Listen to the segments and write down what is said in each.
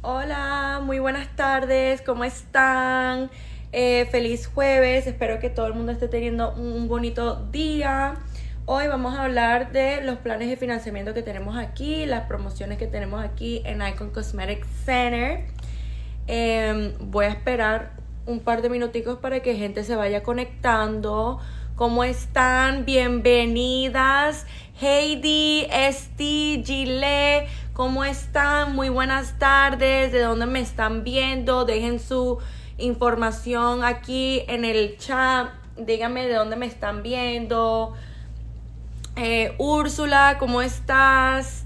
Hola, muy buenas tardes, ¿cómo están? Feliz jueves, espero que todo el mundo esté teniendo un bonito día. Hoy vamos a hablar de los planes de financiamiento que tenemos aquí, las promociones que tenemos aquí en Icon Cosmetic Center. Voy a esperar un par de minuticos para que gente se vaya conectando. ¿Cómo están? Bienvenidas. Heidi, Esti, Gile, ¿cómo están? Muy buenas tardes. ¿De dónde me están viendo? Dejen su información aquí en el chat. Díganme de dónde me están viendo. Úrsula, ¿cómo estás?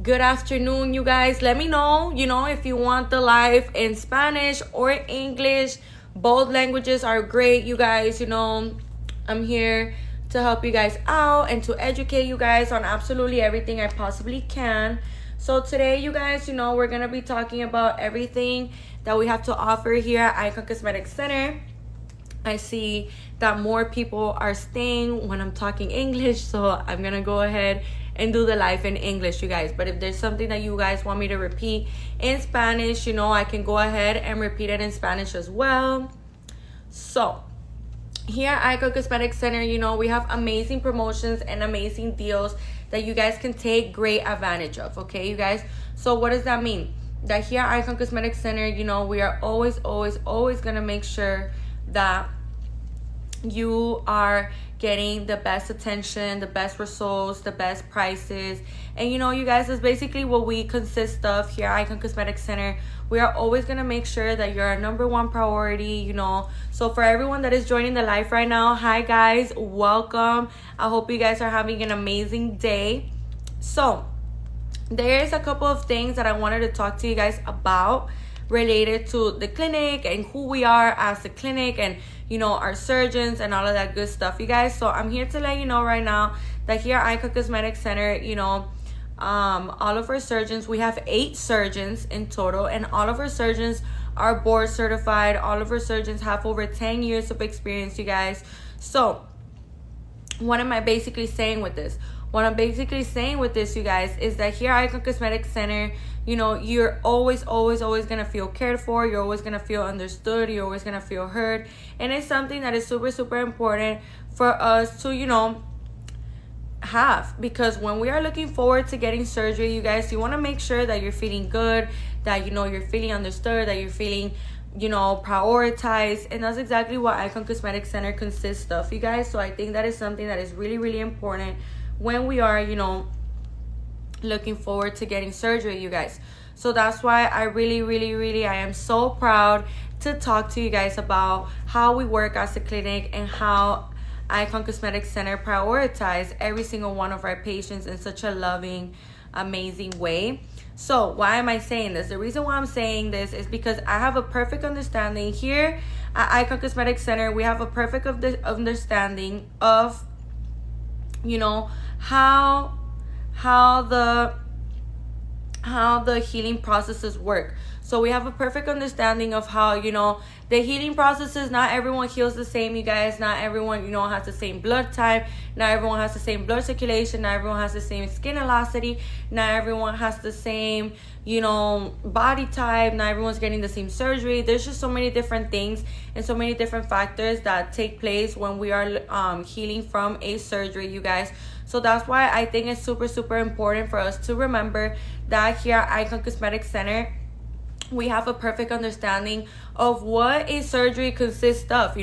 Good afternoon, you guys. Let me know, if you want the live in Spanish or English. Both languages are great, you guys. I'm here to help you guys out and to educate you guys on absolutely everything I possibly can. So today, you guys, we're going to be talking about everything that we have to offer here at Icon Cosmetic Center. I see that more people are staying when I'm talking English, so I'm going to go ahead and do the live in English, you guys. But if there's something that you guys want me to repeat in Spanish, I can go ahead and repeat it in Spanish as well. So here at Icon Cosmetic Center, we have amazing promotions and amazing deals that you guys can take great advantage of, okay, you guys? So what does that mean? That here at Icon Cosmetic Center, we are always going to make sure that you are getting the best attention, the best results, the best prices. And you guys, that's basically what we consist of here at Icon Cosmetic Center. We are always going to make sure that you're our number one priority, So for everyone that is joining the live right now, hi guys, welcome. I hope you guys are having an amazing day. So there's a couple of things that I wanted to talk to you guys about related to the clinic and who we are as a clinic and our surgeons and all of that good stuff, you guys. So I'm here to let you know right now that here at Icon Cosmetic Center, all of our surgeons, we have 8 surgeons in total, and all of our surgeons are board certified. All of our surgeons have over 10 years of experience, you guys. So what am I basically saying with this? What I'm basically saying with this, you guys, is that here at Icon Cosmetic Center, you're always going to feel cared for. You're always going to feel understood. You're always going to feel heard. And it's something that is super important for us to, have. Because when we are looking forward to getting surgery, you guys, you want to make sure that you're feeling good, that, you're feeling understood, that you're feeling, prioritized. And that's exactly what Icon Cosmetic Center consists of, you guys. So I think that is something that is really important when we are, looking forward to getting surgery, you guys. So that's why I really I am so proud to talk to you guys about how we work as a clinic and how Icon Cosmetic Center prioritize every single one of our patients in such a loving, amazing way. So why am I saying this? The reason why I'm saying this is because I have a perfect understanding here at Icon Cosmetic Center. We have a perfect understanding of how the healing processes work. So we have a perfect understanding of how the healing processes. Not everyone heals the same, you guys. Not everyone has the same blood type. Not everyone has the same blood circulation. Not everyone has the same skin elasticity. Not everyone has the same body type. Not everyone's getting the same surgery. There's just so many different things and so many different factors that take place when we are healing from a surgery, you guys. So that's why I think it's super important for us to remember that here at Icon Cosmetic Center, we have a perfect understanding of what a surgery consists of,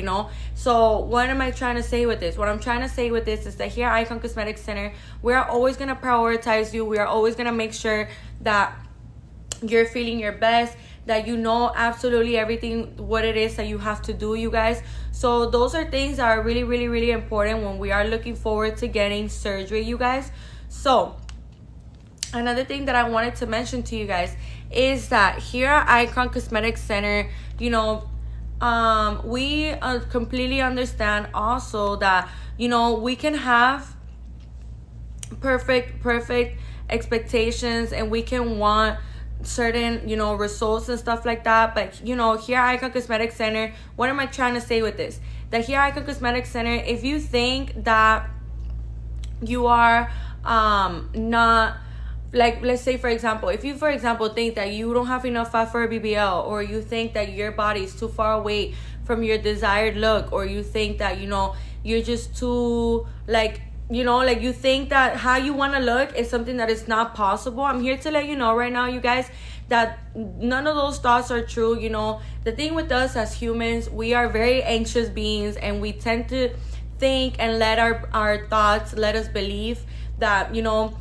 So what am I trying to say with this? What I'm trying to say with this is that here at Icon Cosmetic Center, we are always going to prioritize you. We are always going to make sure that you're feeling your best, that absolutely everything what it is that you have to do, you guys. So those are things that are really important when we are looking forward to getting surgery, you guys. So another thing that I wanted to mention to you guys is that here at Icon Cosmetic Center, we completely understand also that we can have perfect expectations and we can want certain results and stuff like that. But here at Icon Cosmetic Center, what am I trying to say with this? That here at Icon Cosmetic Center, if you think that you are not like, let's say, for example, if you, for example, think that you don't have enough fat for a BBL, or you think that your body is too far away from your desired look, or you think that, you know, you're just too, like, you know, like, you think that how you want to look is something that is not possible, I'm here to let you know right now, you guys, that none of those thoughts are true. You know, the thing with us as humans, we are very anxious beings, and we tend to think and let our thoughts let us believe that, you know,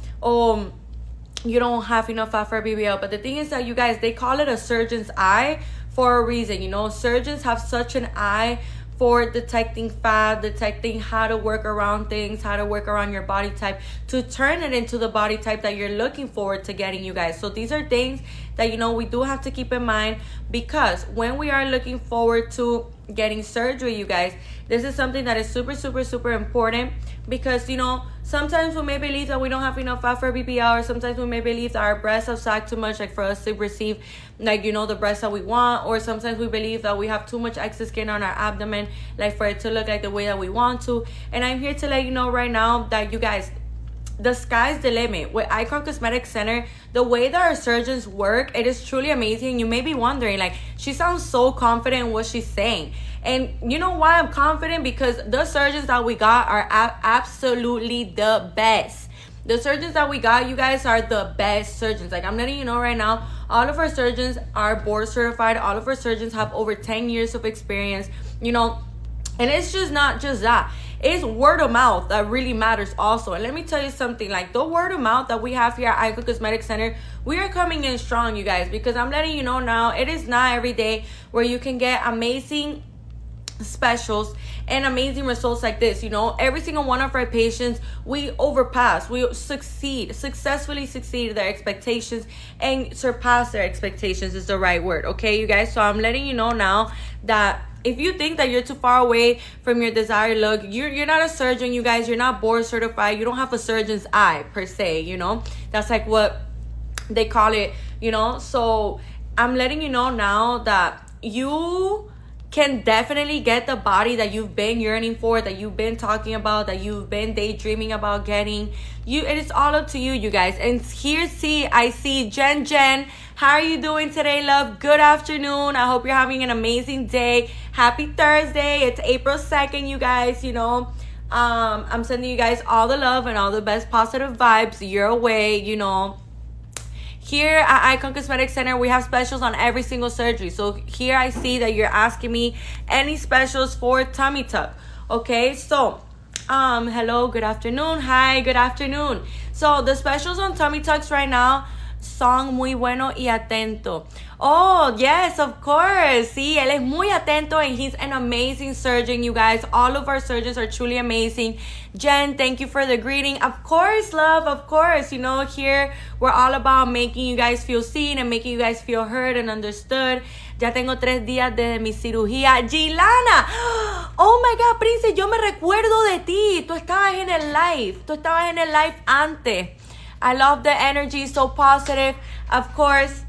you don't have enough fat for a BBL. But the thing is that, you guys, they call it a surgeon's eye for a reason. You know, surgeons have such an eye for detecting fat, detecting how to work around things, how to work around your body type to turn it into the body type that you're looking forward to getting, you guys. So these are things that, you know, we do have to keep in mind, because when we are looking forward to getting surgery, you guys, this is something that is super, super, super important, because, you know, sometimes we may believe that we don't have enough fat for BBL, or sometimes we may believe that our breasts have sagged too much, like, for us to receive, like, you know, the breasts that we want, or sometimes we believe that we have too much excess skin on our abdomen, like, for it to look like the way that we want to. And I'm here to let you know right now that, you guys, the sky's the limit. With Icon Cosmetic Center, the way that our surgeons work, it is truly amazing. You may be wondering, like, she sounds so confident in what she's saying. And you know why I'm confident? Because the surgeons that we got are absolutely the best. The surgeons that we got, you guys, are the best surgeons. Like, I'm letting you know right now, all of our surgeons are board certified. All of our surgeons have over 10 years of experience, you know. And it's just not just that. It's word of mouth that really matters also. And let me tell you something, like, the word of mouth that we have here at Icon Cosmetic Center, we are coming in strong, you guys, because I'm letting you know now, it is not every day where you can get amazing specials and amazing results like this. You know, every single one of our patients, we successfully succeed their expectations and surpass their expectations is the right word, okay, you guys? So I'm letting you know now that if you think that you're too far away from your desired look, you're not a surgeon, you guys. You're not board certified. You don't have a surgeon's eye per se, you know. That's like what they call it, you know. So I'm letting you know now that you can definitely get the body that you've been yearning for, that you've been talking about, that you've been daydreaming about getting. It is all up to you, you guys. And here, I see Jen. How are you doing today, love? Good afternoon. I hope you're having an amazing day. Happy Thursday. It's April 2nd, you guys. You know, I'm sending you guys all the love and all the best positive vibes your way, you know. Here at Icon Cosmetic Center, we have specials on every single surgery. So here I see that you're asking me any specials for tummy tuck. Okay, so hello, good afternoon. Hi, good afternoon. So the specials on tummy tucks right now son muy bueno y atento. Oh, yes, of course. Sí, él es muy atento and he's an amazing surgeon, you guys. All of our surgeons are truly amazing. Jen, thank you for the greeting. Of course, love, of course. You know, here we're all about making you guys feel seen and making you guys feel heard and understood. Ya tengo 3 días desde mi cirugía. Gilana, oh my God, Princess, yo me recuerdo de ti. Tú estabas en el live antes. I love the energy, so positive. Of course.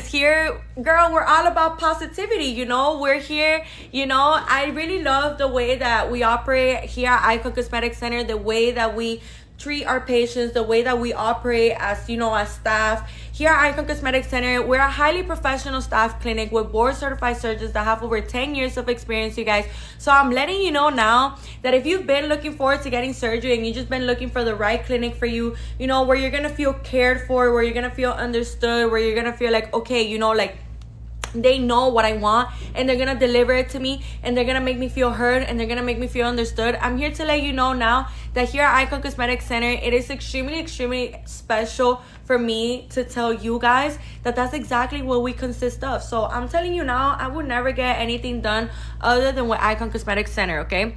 Here, girl, we're all about positivity, you know. We're here, you know. I really love the way that we operate here at Icon Cosmetic Center, the way that we treat our patients, the way that we operate as, you know, as staff. Here at Icon Cosmetic Center, we're a highly professional staff clinic with board certified surgeons that have over 10 years of experience, you guys. So I'm letting you know now that if you've been looking forward to getting surgery and you've just been looking for the right clinic for you, you know, where you're going to feel cared for, where you're going to feel understood, where you're going to feel like, okay, you know, like, they know what I want and they're gonna deliver it to me and they're gonna make me feel heard and they're gonna make me feel understood. I'm here to let you know now that here at Icon Cosmetic Center, it is extremely special for me to tell you guys that that's exactly what we consist of. So I'm telling you now, I would never get anything done other than with Icon Cosmetic Center, okay?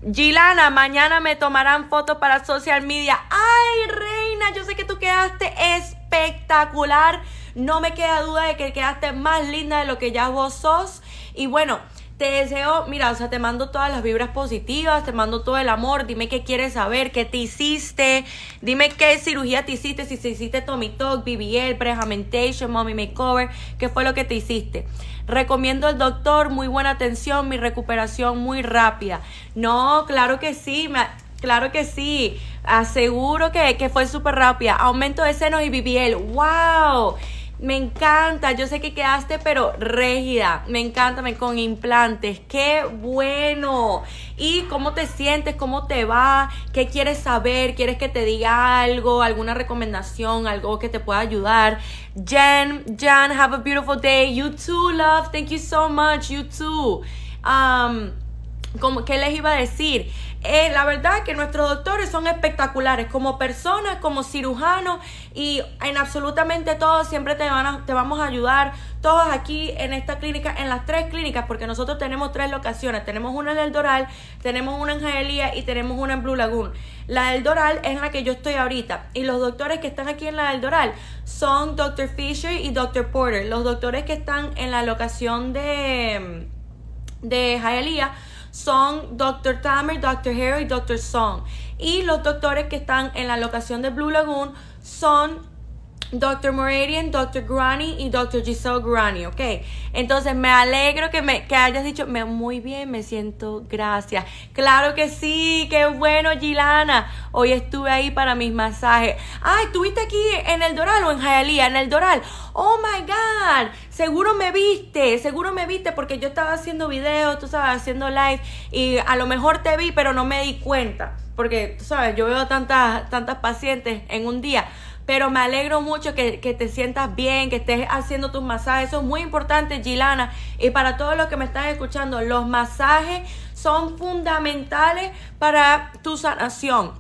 Gilana, mañana me tomarán fotos para social media. Ay, reina, yo sé que tú quedaste espectacular. No me queda duda de que quedaste más linda de lo que ya vos sos. Y bueno, te deseo, mira, o sea, te mando todas las vibras positivas, te mando todo el amor. Dime qué quieres saber, qué te hiciste. Dime qué cirugía te hiciste, si te hiciste tummy tuck, BBL, Augmentation, mommy makeover, qué fue lo que te hiciste. Recomiendo al doctor, muy buena atención, mi recuperación muy rápida. No, claro que sí. Claro que sí, aseguro que fue súper rápida. Aumento de senos y BBL, wow, me encanta. Yo sé que quedaste pero rígida, me encanta, con implantes, qué bueno. ¿Y cómo te sientes? ¿Cómo te va? ¿Qué quieres saber? ¿Quieres que te diga algo? ¿Alguna recomendación? ¿Algo que te pueda ayudar? Jan, have a beautiful day. You too, love, thank you so much, you too. ¿Qué les iba a decir? La verdad que nuestros doctores son espectaculares como personas, como cirujanos, y en absolutamente todo siempre te vamos a ayudar. Todos aquí en esta clínica, en las 3 clínicas, porque nosotros tenemos 3 locaciones. Tenemos una en el Doral, tenemos una en Hialeah y tenemos una en Blue Lagoon. La del Doral es la que yo estoy ahorita, y los doctores que están aquí en la del Doral son Dr. Fisher y Dr. Porter. Los doctores que están en la locación de Hialeah son Dr. Tamer, Dr. Hero y Dr. Song. Y los doctores que están en la locación de Blue Lagoon son Dr. Moradian, Dr. Granny y Dr. Giselle Granny, ¿ok? Entonces me alegro que hayas dicho, muy bien, me siento, gracias. Claro que sí, qué bueno, Gilana. Hoy estuve ahí para mis masajes. Ay, ¿estuviste aquí en el Doral o en Hialeah? En el Doral. Oh my God, seguro me viste porque yo estaba haciendo videos, tú sabes, haciendo live, y a lo mejor te vi, pero no me di cuenta, porque tú sabes, yo veo tantas pacientes en un día. Pero me alegro mucho que te sientas bien, que estés haciendo tus masajes. Eso es muy importante, Gilana. Y para todos los que me están escuchando, los masajes son fundamentales para tu sanación.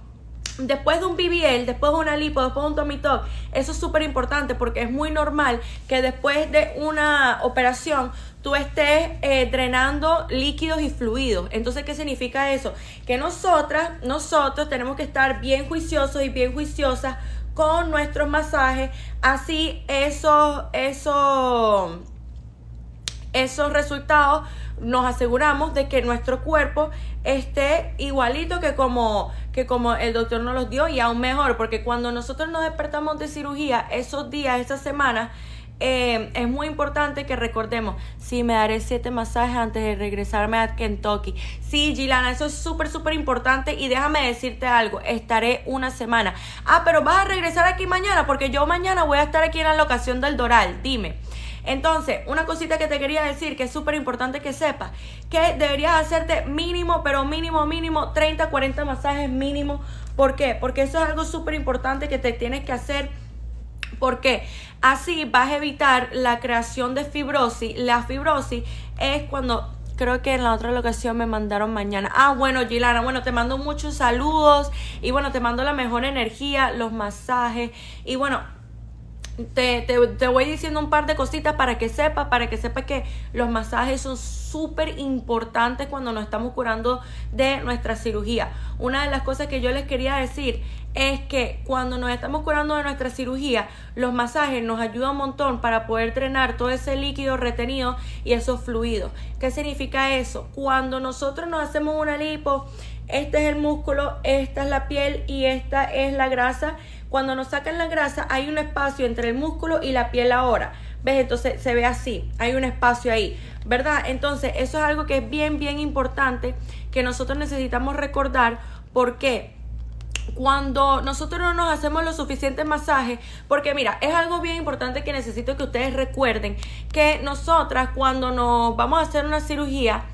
Después de un BBL, después de una lipo, después de un tummy tuck, eso es súper importante porque es muy normal que después de una operación tú estés drenando líquidos y fluidos. Entonces, ¿qué significa eso? Que nosotros tenemos que estar bien juiciosos y bien juiciosas con nuestros masajes, así esos resultados nos aseguramos de que nuestro cuerpo esté igualito que como el doctor nos los dio, y aún mejor, porque cuando nosotros nos despertamos de cirugía, esos días, esas semanas, es muy importante que recordemos, sí, me daré 7 masajes antes de regresarme a Kentucky. Sí, Gilana, eso es súper importante. Y déjame decirte algo, estaré una semana. Pero vas a regresar aquí mañana, porque yo mañana voy a estar aquí en la locación del Doral, dime. Entonces, una cosita que te quería decir, que es súper importante que sepas, que deberías hacerte mínimo 30, 40 masajes mínimo. ¿Por qué? Porque eso es algo súper importante que te tienes que hacer. Porque así vas a evitar la creación de fibrosis. La fibrosis es cuando, creo que en la otra locación me mandaron mañana. Bueno, Gilana, bueno, te mando muchos saludos y bueno, te mando la mejor energía, los masajes y bueno, te voy diciendo un par de cositas para que sepas que los masajes son súper importantes cuando nos estamos curando de nuestra cirugía. Una de las cosas que yo les quería decir es que cuando nos estamos curando de nuestra cirugía, los masajes nos ayudan un montón para poder drenar todo ese líquido retenido y esos fluidos. ¿Qué significa eso? Cuando nosotros nos hacemos una lipo, este es el músculo, esta es la piel y esta es la grasa. Cuando nos sacan la grasa hay un espacio entre el músculo y la piel ahora. ¿Ves? Entonces se ve así, hay un espacio ahí, ¿verdad? Entonces eso es algo que es bien importante que nosotros necesitamos recordar. ¿Por qué? Cuando nosotros no nos hacemos los suficientes masajes, porque mira, es algo bien importante que necesito que ustedes recuerden, que nosotras cuando nos vamos a hacer una cirugía,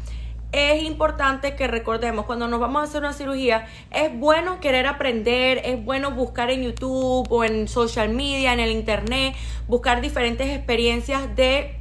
es importante que recordemos, cuando nos vamos a hacer una cirugía, es bueno querer aprender, es bueno buscar en YouTube o en social media, en el internet, buscar diferentes experiencias de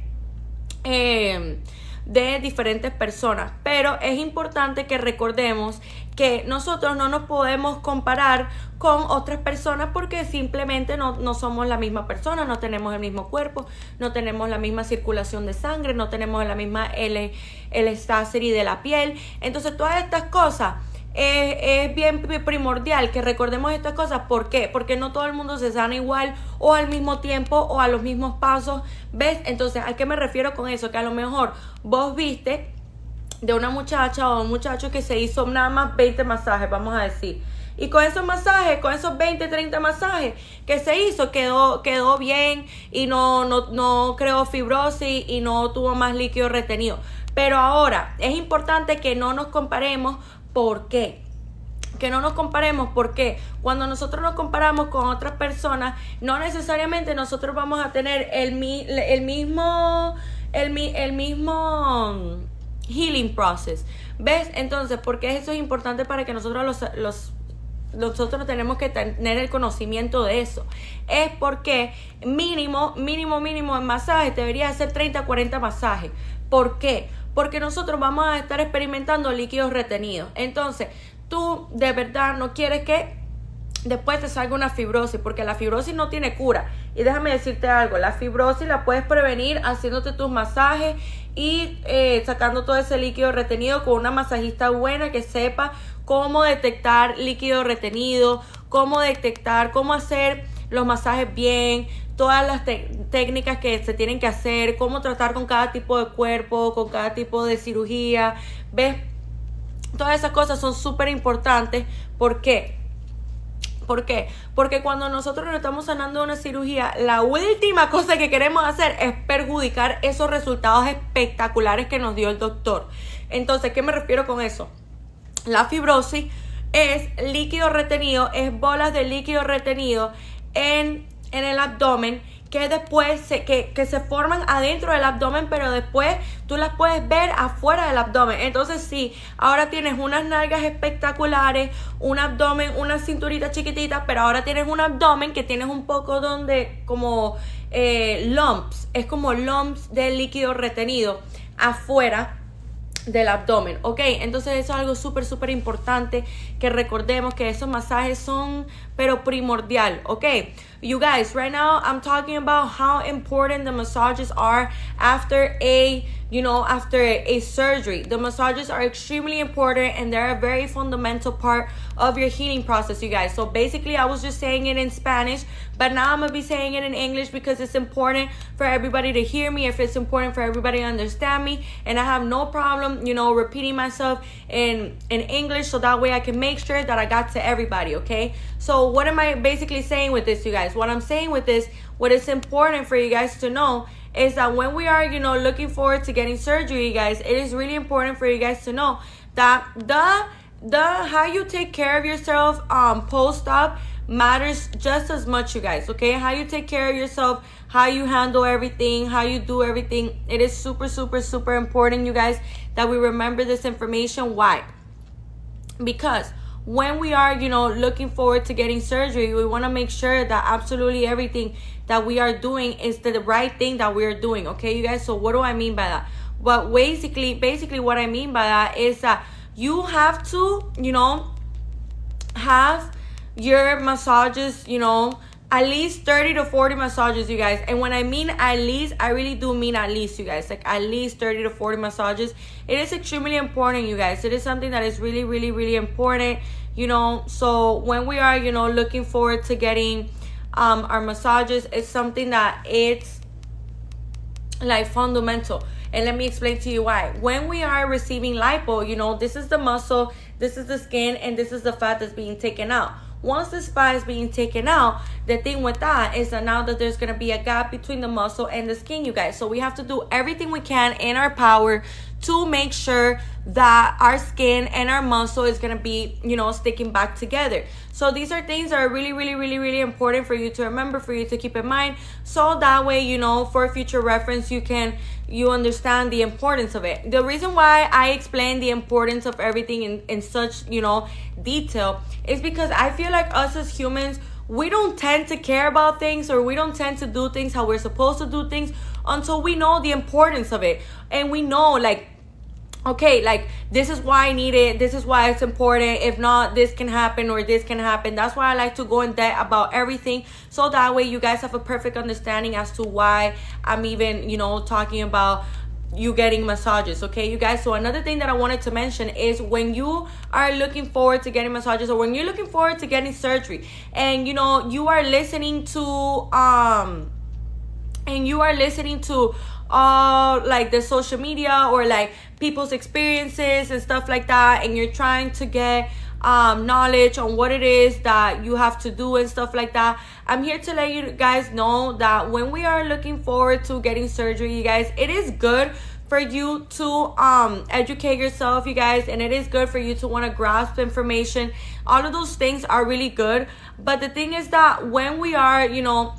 diferentes personas, pero es importante que recordemos que nosotros no nos podemos comparar con otras personas porque simplemente no somos la misma persona, no tenemos el mismo cuerpo, no tenemos la misma circulación de sangre, no tenemos la misma elasticity de la piel. Entonces todas estas cosas es bien primordial que recordemos estas cosas. ¿Por qué? Porque no todo el mundo se sana igual o al mismo tiempo o a los mismos pasos, ¿ves? Entonces, ¿a qué me refiero con eso? Que a lo mejor vos viste de una muchacha o un muchacho que se hizo nada más 20 masajes, vamos a decir, y con esos masajes, con esos 20, 30 masajes que se hizo, quedó bien y no creó fibrosis y no tuvo más líquido retenido. Pero ahora es importante que no nos comparemos. ¿Por qué? que no nos comparemos, porque cuando nosotros nos comparamos con otras personas, no necesariamente nosotros vamos a tener el mismo healing process. ¿Ves? Entonces, ¿porque eso es importante para que nosotros nosotros tenemos que tener el conocimiento de eso? Es porque mínimo en masajes debería hacer 30 a 40 masajes. ¿Por qué? Porque nosotros vamos a estar experimentando líquidos retenidos. Entonces, tú de verdad no quieres que después te salga una fibrosis, porque la fibrosis no tiene cura. Y déjame decirte algo, la fibrosis la puedes prevenir haciéndote tus masajes y sacando todo ese líquido retenido con una masajista buena que sepa cómo detectar líquido retenido, cómo hacer los masajes bien, todas las técnicas que se tienen que hacer, cómo tratar con cada tipo de cuerpo, con cada tipo de cirugía. ¿Ves? Todas esas cosas son súper importantes. ¿Por qué? ¿Por qué? Porque cuando nosotros nos estamos sanando de una cirugía, la última cosa que queremos hacer es perjudicar esos resultados espectaculares que nos dio el doctor. Entonces, ¿qué me refiero con eso? La fibrosis es líquido retenido, es bolas de líquido retenido en el abdomen, que después que se forman adentro del abdomen, pero después tú las puedes ver afuera del abdomen. Entonces sí, ahora tienes unas nalgas espectaculares, un abdomen, una cinturita chiquitita, pero ahora tienes un abdomen que tienes un poco donde como lumps, es como lumps de líquido retenido afuera del abdomen, ¿ok? Entonces eso es algo súper importante, que recordemos que esos masajes son pero primordial, ¿ok? You guys, right now I'm talking about how important the massages are after a surgery. The massages are extremely important and they're a very fundamental part of your healing process, you guys. So basically I was just saying it in Spanish, but now I'm gonna be saying it in English because it's important for everybody to hear me, if it's important for everybody to understand me, and I have no problem, repeating myself in English, so that way I can make sure that I got to everybody, okay? So what am I basically saying with this, you guys? What I'm saying with this, what is important for you guys to know is that when we are, looking forward to getting surgery, you guys, it is really important for you guys to know that the how you take care of yourself post-op matters just as much, you guys, okay? How you take care of yourself, how you handle everything, how you do everything, it is super important, you guys, that we remember this information. Why? Because when we are, looking forward to getting surgery, we want to make sure that absolutely everything that we are doing is the right thing that we are doing, okay, you guys? So what do I mean by that? Well, basically what I mean by that is that you have to, have your massages, at least 30 to 40 massages, you guys. And when I mean at least, I really do mean at least, you guys. Like at least 30 to 40 massages. It is extremely important, you guys. It is something that is really important, So when we are, looking forward to getting our massages, it's something that it's like fundamental. And let me explain to you why. When we are receiving lipo, this is the muscle, this is the skin, and this is the fat that's being taken out. Once this fat is being taken out, the thing with that is that now that there's going to be a gap between the muscle and the skin, you guys. So we have to do everything we can in our power to make sure that our skin and our muscle is going to be, sticking back together. So these are things that are really important for you to remember, for you to keep in mind. So that way, for future reference, you understand the importance of it. The reason why I explain the importance of everything in such, detail is because I feel like us as humans, we don't tend to care about things, or we don't tend to do things how we're supposed to do things until we know the importance of it. And we know, okay, this is why I need it, this is why it's important. If not, this can happen or this can happen. That's why I like to go in depth about everything, so that way you guys have a perfect understanding as to why I'm even, talking about you getting massages, okay, you guys? So another thing that I wanted to mention is when you are looking forward to getting massages, or when you're looking forward to getting surgery, and you are listening to the social media, or people's experiences and stuff like that, and you're trying to get knowledge on what it is that you have to do and stuff like that, I'm here to let you guys know that when we are looking forward to getting surgery, you guys, it is good for you to educate yourself, you guys, and it is good for you to want to grasp information. All of those things are really good. But the thing is that when we are, you know,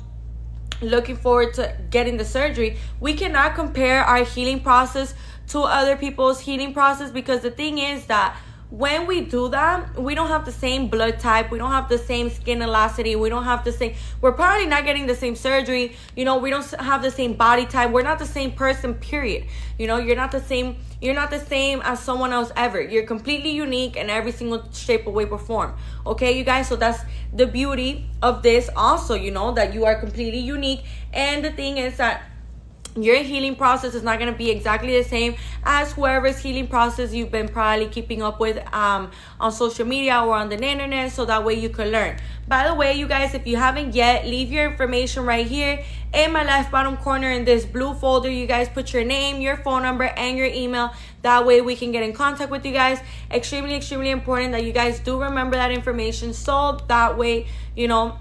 looking forward to getting the surgery, we cannot compare our healing process to other people's healing process, because the thing is that when we do that, we don't have the same blood type, we don't have the same skin elasticity, we don't have the same, we're probably not getting the same surgery, you know, we don't have the same body type, we're not the same person, period. You know, you're not the same as someone else ever. You're completely unique in every single shape or way or form. Okay, you guys, so that's the beauty of this also, you know, that you are completely unique. And the thing is that your healing process is not going to be exactly the same as whoever's healing process you've been probably keeping up with on social media or on the internet, so that way you can learn. By the way, you guys, if you haven't yet, leave your information right here in my left bottom corner in this blue folder. You guys put your name, your phone number, and your email. That way we can get in contact with you guys. Extremely, extremely important that you guys do remember that information, so that way, you know,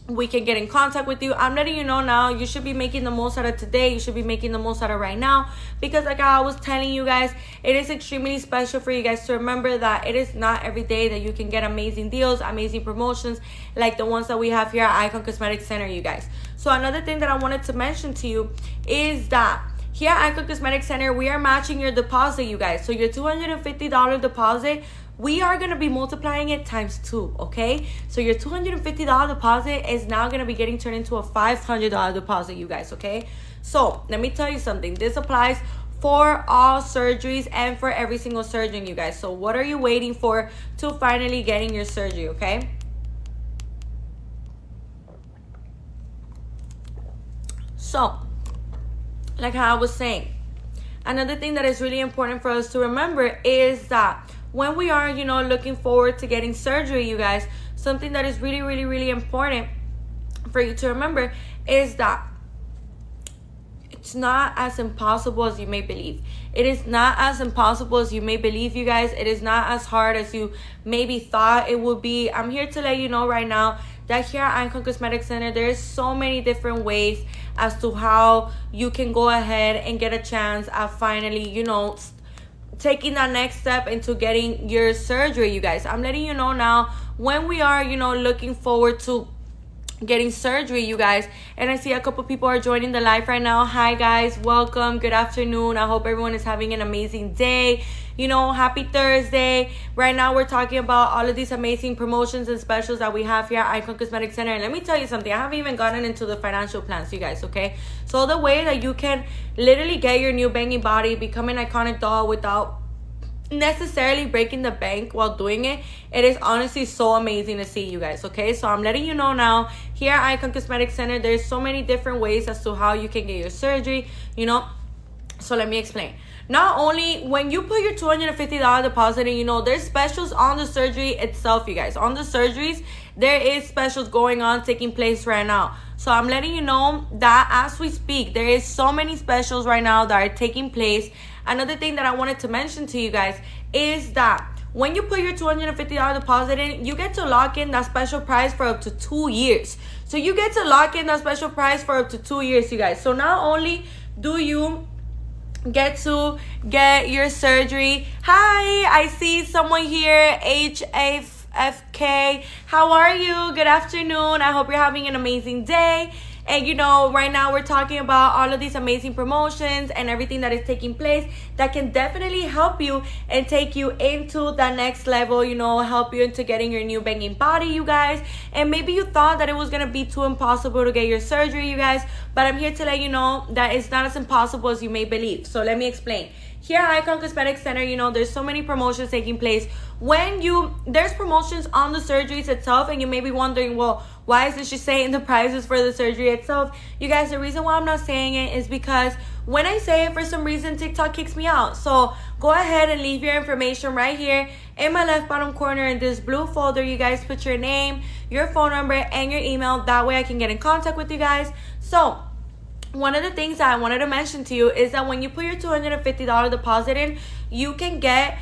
we can get in contact with you. I'm letting you know now, you should be making the most out of today. You should be making the most out of right now, because like I was telling you guys, it is extremely special for you guys to remember that it is not every day that you can get amazing deals, amazing promotions like the ones that we have here at Icon Cosmetic Center, you guys. So another thing that I wanted to mention to you is that here at Icon Cosmetic Center, we are matching your deposit, you guys. So your $250 deposit, we are going to be multiplying it times 2, okay? So your $250 deposit is now going to be getting turned into a $500 deposit, you guys, okay? So let me tell you something. This applies for all surgeries and for every single surgeon, you guys. So what are you waiting for to finally getting your surgery, okay? So, like how I was saying, another thing that is really important for us to remember is that when we are, you know, looking forward to getting surgery, you guys, something that is really, really, really important for you to remember is that it's not as impossible as you may believe. It is not as impossible as you may believe, you guys. It is not as hard as you maybe thought it would be. I'm here to let you know right now that here at Icon Cosmetic Center, there's so many different ways as to how you can go ahead and get a chance at finally, you know, taking that next step into getting your surgery, you guys. I'm letting you know now, when we are, you know, looking forward to getting surgery, you guys, and I see a couple people are joining the live right now. Hi guys, welcome, good afternoon. I hope everyone is having an amazing day. You know, happy Thursday. Right now we're talking about all of these amazing promotions and specials that we have here at Icon Cosmetic Center. And let me tell you something, I haven't even gotten into the financial plans, you guys, okay? So the way that you can literally get your new banging body, become an iconic doll without necessarily breaking the bank while doing it, it is honestly so amazing to see, you guys, okay? So I'm letting you know now, here at Icon Cosmetic Center, there's so many different ways as to how you can get your surgery, you know. So let me explain. Not only when you put your $250 deposit in, you know, there's specials on the surgery itself, you guys. On the surgeries, there is specials going on, taking place right now. So I'm letting you know that as we speak, there is so many specials right now that are taking place. Another thing that I wanted to mention to you guys is that when you put your $250 deposit in, you get to lock in that special price for up to 2 years. So you get to lock in that special price for up to 2 years, you guys. So not only do you get to get your surgery. Hi, I see someone here, HFK. How are you? Good afternoon. I hope you're having an amazing day. And you know, right now we're talking about all of these amazing promotions and everything that is taking place that can definitely help you and take you into the next level, you know, help you into getting your new banging body, you guys. And maybe you thought that it was going to be too impossible to get your surgery, you guys, but I'm here to let you know that it's not as impossible as you may believe. So let me explain. Here at Icon Cosmetic Center, you know, there's so many promotions taking place. There's promotions on the surgeries itself, and you may be wondering, well, why isn't she saying the prices for the surgery itself? You guys, the reason why I'm not saying it is because when I say it, for some reason, TikTok kicks me out. So go ahead and leave your information right here in my left bottom corner in this blue folder. You guys put your name, your phone number, and your email. That way I can get in contact with you guys. So one of the things that I wanted to mention to you is that when you put your $250 deposit in, you can get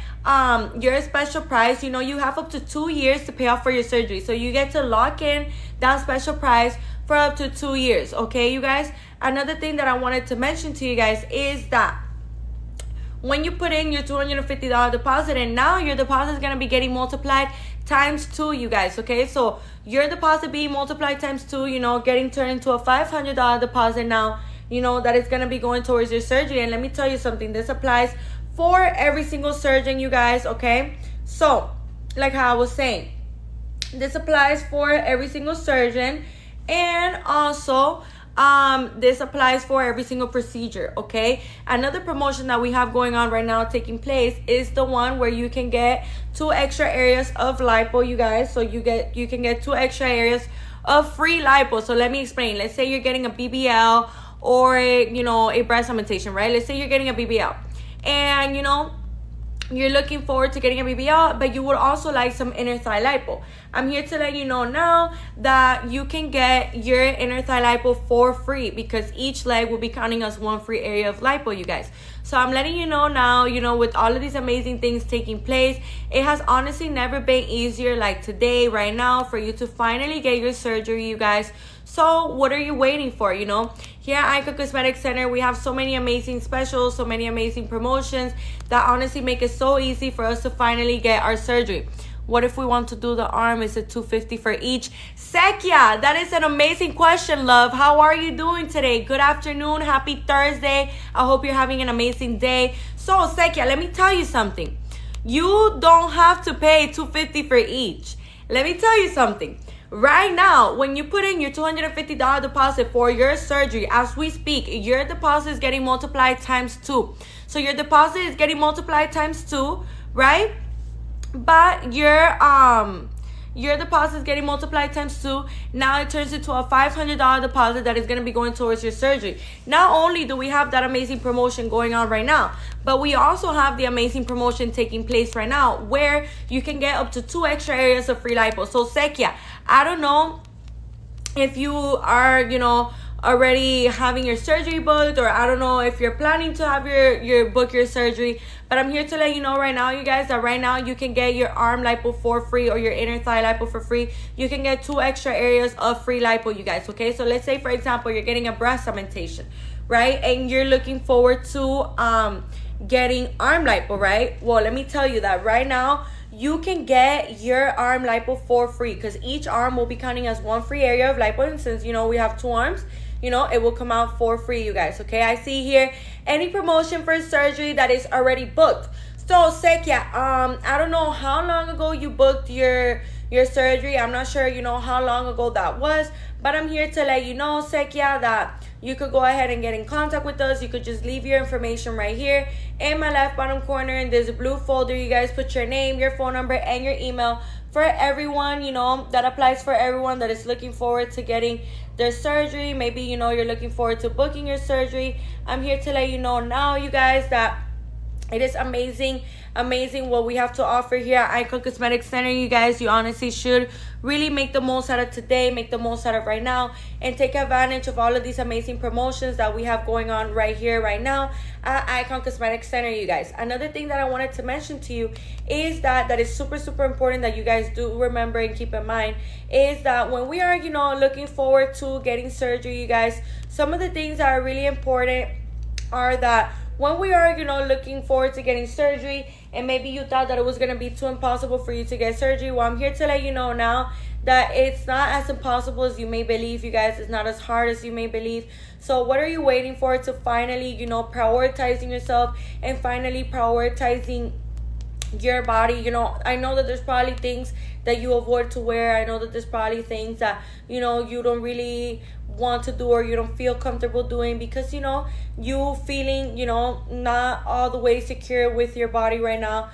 your special price. You know, you have up to 2 years to pay off for your surgery. So you get to lock in that special price for up to 2 years, okay, you guys? Another thing that I wanted to mention to you guys is that when you put in your $250 deposit, and now your deposit is going to be getting multiplied times 2, you guys, okay? So your deposit being multiplied times 2, you know, getting turned into a $500 deposit now, you know, that is going to be going towards your surgery. And let me tell you something, this applies for every single surgeon, you guys, okay? So like how I was saying, this applies for every single surgeon, and also this applies for every single procedure, okay? Another promotion that we have going on right now taking place is the one where you can get 2 extra areas of lipo, you guys. So you can get 2 extra areas of free lipo. So let me explain. Let's say you're getting a BBL or a breast augmentation, right? Let's say you're getting a BBL, and you're looking forward to getting a BBL, but you would also like some inner thigh lipo. I'm here to let you know now that you can get your inner thigh lipo for free, because each leg will be counting as 1 free area of lipo, you guys. So I'm letting you know now, with all of these amazing things taking place, it has honestly never been easier like today, right now, for you to finally get your surgery, you guys. So what are you waiting for? Here at Icon Cosmetic Center, we have so many amazing specials, so many amazing promotions that honestly make it so easy for us to finally get our surgery. What if we want to do the arm? Is it $250 for each? Sekia, that is an amazing question, love. How are you doing today? Good afternoon. Happy Thursday. I hope you're having an amazing day. So, Sekia, let me tell you something. You don't have to pay $250 for each. Let me tell you something. Right now, when you put in your $250 deposit for your surgery, as we speak, your deposit is getting multiplied times 2. So your deposit is getting multiplied times 2, right? But your deposit is getting multiplied times 2. Now it turns into a $500 deposit that is going to be going towards your surgery. Not only do we have that amazing promotion going on right now, but we also have the amazing promotion taking place right now where you can get up to 2 extra areas of free lipo. So Sekia, I don't know if you are, already having your surgery booked, or I don't know if you're planning to have your surgery, but I'm here to let you know right now, you guys, that right now you can get your arm lipo for free or your inner thigh lipo for free. You can get 2 extra areas of free lipo, you guys, okay? So let's say, for example, you're getting a breast augmentation, right? And you're looking forward to getting arm lipo, right? Well, let me tell you that right now you can get your arm lipo for free, because each arm will be counting as 1 free area of lipo. And since we have 2 arms, it will come out for free, you guys, okay? I see here any promotion for surgery that is already booked. So Sekia, I don't know how long ago you booked your surgery. I'm not sure how long ago that was, but I'm here to let you know, Sekia, that you could go ahead and get in contact with us. You could just leave your information right here in my left bottom corner in this blue folder. You guys put your name, your phone number, and your email for everyone, that applies for everyone that is looking forward to getting their surgery. Maybe, you're looking forward to booking your surgery. I'm here to let you know now, you guys, that it is amazing what we have to offer here at Icon Cosmetic Center, you guys. You honestly should really make the most out of today, make the most out of right now, and take advantage of all of these amazing promotions that we have going on right here, right now at Icon Cosmetic Center, you guys. Another thing that I wanted to mention to you is that is super, super important that you guys do remember and keep in mind is that when we are, looking forward to getting surgery, you guys, some of the things that are really important are that when we are, looking forward to getting surgery, and maybe you thought that it was going to be too impossible for you to get surgery, well, I'm here to let you know now that it's not as impossible as you may believe, you guys. It's not as hard as you may believe. So what are you waiting for to finally, prioritizing yourself and finally prioritizing your body? I know that there's probably things that you avoid to wear. I know that there's probably things that, you don't really want to do or you don't feel comfortable doing because you feeling not all the way secure with your body right now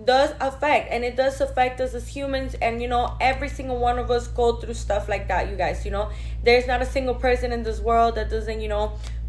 does affect, and it does affect us as humans. And every single one of us go through stuff like that, you guys. There's not a single person in this world that doesn't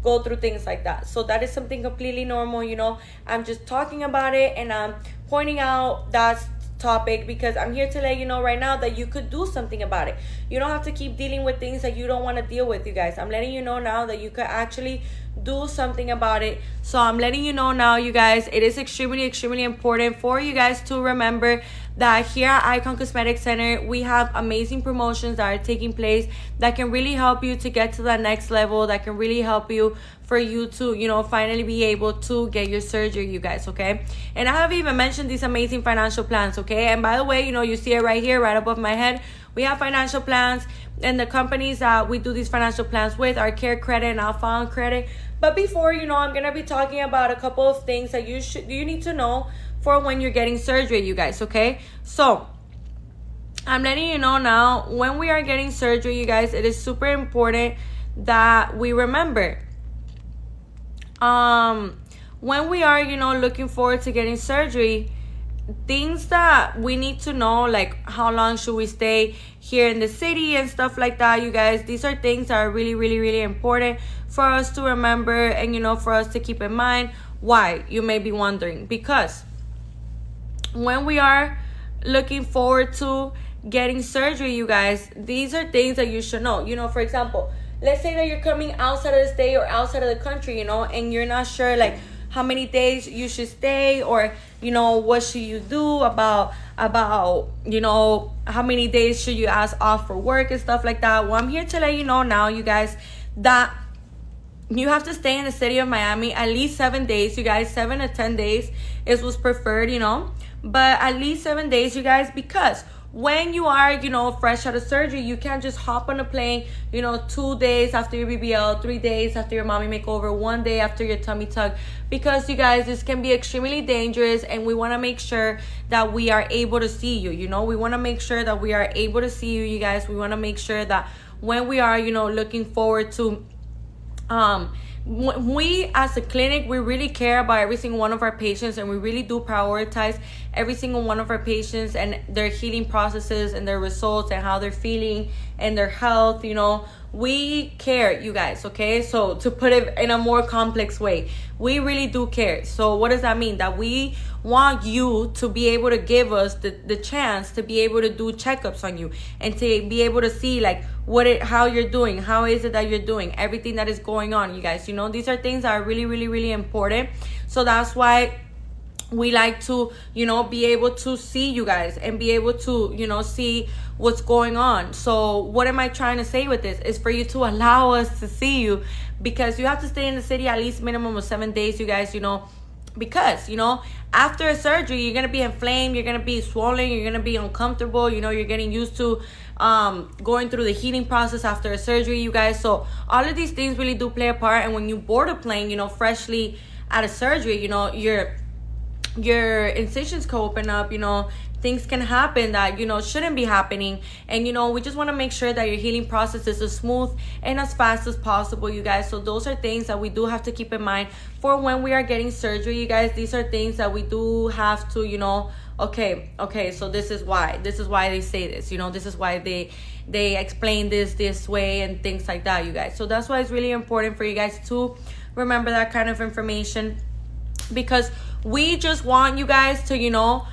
go through things like that. So that is something completely normal. I'm just talking about it, and I'm pointing out that topic because I'm here to let you know right now that you could do something about it. You don't have to keep dealing with things that you don't want to deal with, you guys. I'm letting you know now that you could actually do something about it. So I'm letting you know now, you guys, it is extremely, extremely important for you guys to remember that here at Icon Cosmetic Center, we have amazing promotions that are taking place that can really help you to get to that next level, that can really help you for you to, you know, finally be able to get your surgery, you guys, okay? And I have even mentioned these amazing financial plans, okay? And by the way, you know, you see it right here, right above my head. We have financial plans, and the companies that we do these financial plans with are Care Credit and Alpha On Credit. But before, you know, I'm gonna be talking about a couple of things that you need to know for when you're getting surgery, you guys, okay? So I'm letting you know now, when we are getting surgery, you guys, it is super important that we remember when we are, you know, looking forward to getting surgery, things that we need to know, like how long should we stay here in the city and stuff like that, you guys. These are things that are really, really, really important for us to remember and, you know, for us to keep in mind. Why, you may be wondering? Because when we are looking forward to getting surgery, you guys, these are things that you should know. You know, for example, let's say that you're coming outside of the state or outside of the country, you know, and you're not sure like how many days you should stay, or, you know, what should you do about you know, how many days should you ask off for work and stuff like that. Well, I'm here to let you know now, you guys, that you have to stay in the city of Miami at least 7 days, you guys. 7 to 10 days is what's preferred, you know, but at least 7 days, you guys, because when you are, you know, fresh out of surgery, you can't just hop on a plane, you know, 2 days after your BBL, 3 days after your mommy makeover, 1 day after your tummy tuck, because, you guys, this can be extremely dangerous, and we want to make sure that we are able to see you, you know. We want to make sure that we are able to see you, you guys. We want to make sure that when we are, you know, looking forward to we as a clinic, we really care about every single one of our patients, and we really do prioritize every single one of our patients and their healing processes and their results and how they're feeling and their health, you know. We care, you guys, okay? So to put it in a more complex way, we really do care. So what does that mean? That we want you to be able to give us the chance to be able to do checkups on you and to be able to see like how you're doing, how is it that you're doing, everything that is going on, you guys. You know, these are things that are really, really, really important. So that's why we like to, you know, be able to see you guys and be able to, you know, see what's going on. So what am I trying to say with this? Is for you to allow us to see you, because you have to stay in the city at least minimum of 7 days, you guys, you know, because, you know, after a surgery, you're going to be inflamed, you're going to be swollen, you're going to be uncomfortable, you know, you're getting used to going through the healing process after a surgery, you guys. So all of these things really do play a part. And when you board a plane, you know, freshly out of surgery, you know, your incisions can open up, you know, things can happen that, you know, shouldn't be happening. And, you know, we just want to make sure that your healing process is as smooth and as fast as possible, you guys. So those are things that we do have to keep in mind for when we are getting surgery, you guys. These are things that we do have to, you know, okay, so this is why they say this, you know, this is why they explain this way and things like that, you guys. So that's why it's really important for you guys to remember that kind of information, because we just want you guys to, you know,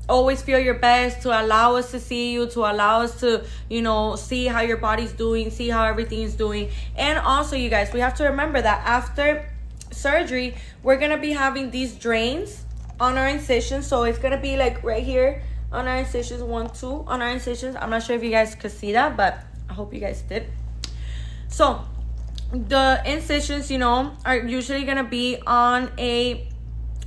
always feel your best, to allow us to see you, to allow us to, you know, see how your body's doing, see how everything is doing. And also, you guys, we have to remember that after surgery, we're gonna be having these drains on our incisions. So it's gonna be like right here on our incisions, 1, 2 on our incisions. I'm not sure if you guys could see that, but I hope you guys did. So the incisions, you know, are usually gonna be on a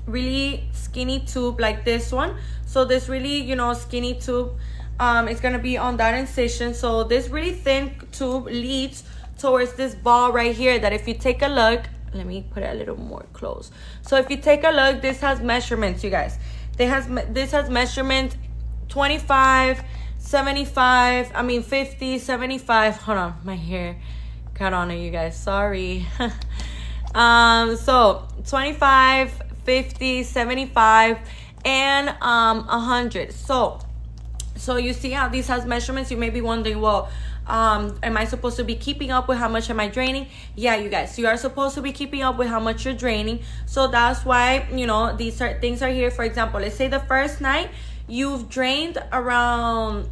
really skinny tube like this one. So this really, you know, skinny tube, it's gonna be on that incision. So this really thin tube leads towards this ball right here, that if you take a look, let me put it a little more close. So if you take a look, this has measurements, you guys. This has measurements 25, 75, 50, 75. Hold on, my hair got on it, you guys, sorry. So 25, 50, 75, and 100. So you see how this has measurements. You may be wondering, well, am I supposed to be keeping up with how much am I draining? Yeah, you guys, you are supposed to be keeping up with how much you're draining. So that's why, you know, these things are here. For example, let's say the first night you've drained around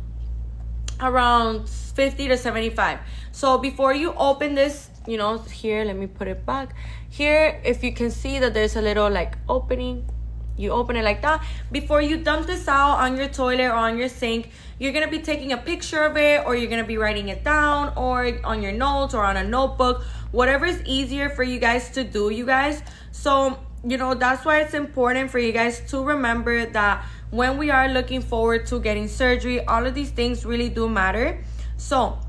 50 to 75. So before you open this, you know, here, let me put it back here. If you can see that there's a little like opening, You open it like that. Before you dump this out on your toilet or on your sink, you're going to be taking a picture of it, or you're going to be writing it down, or on your notes or on a notebook, whatever is easier for you guys to do, you guys. So, you know, that's why it's important for you guys to remember that when we are looking forward to getting surgery, all of these things really do matter. So,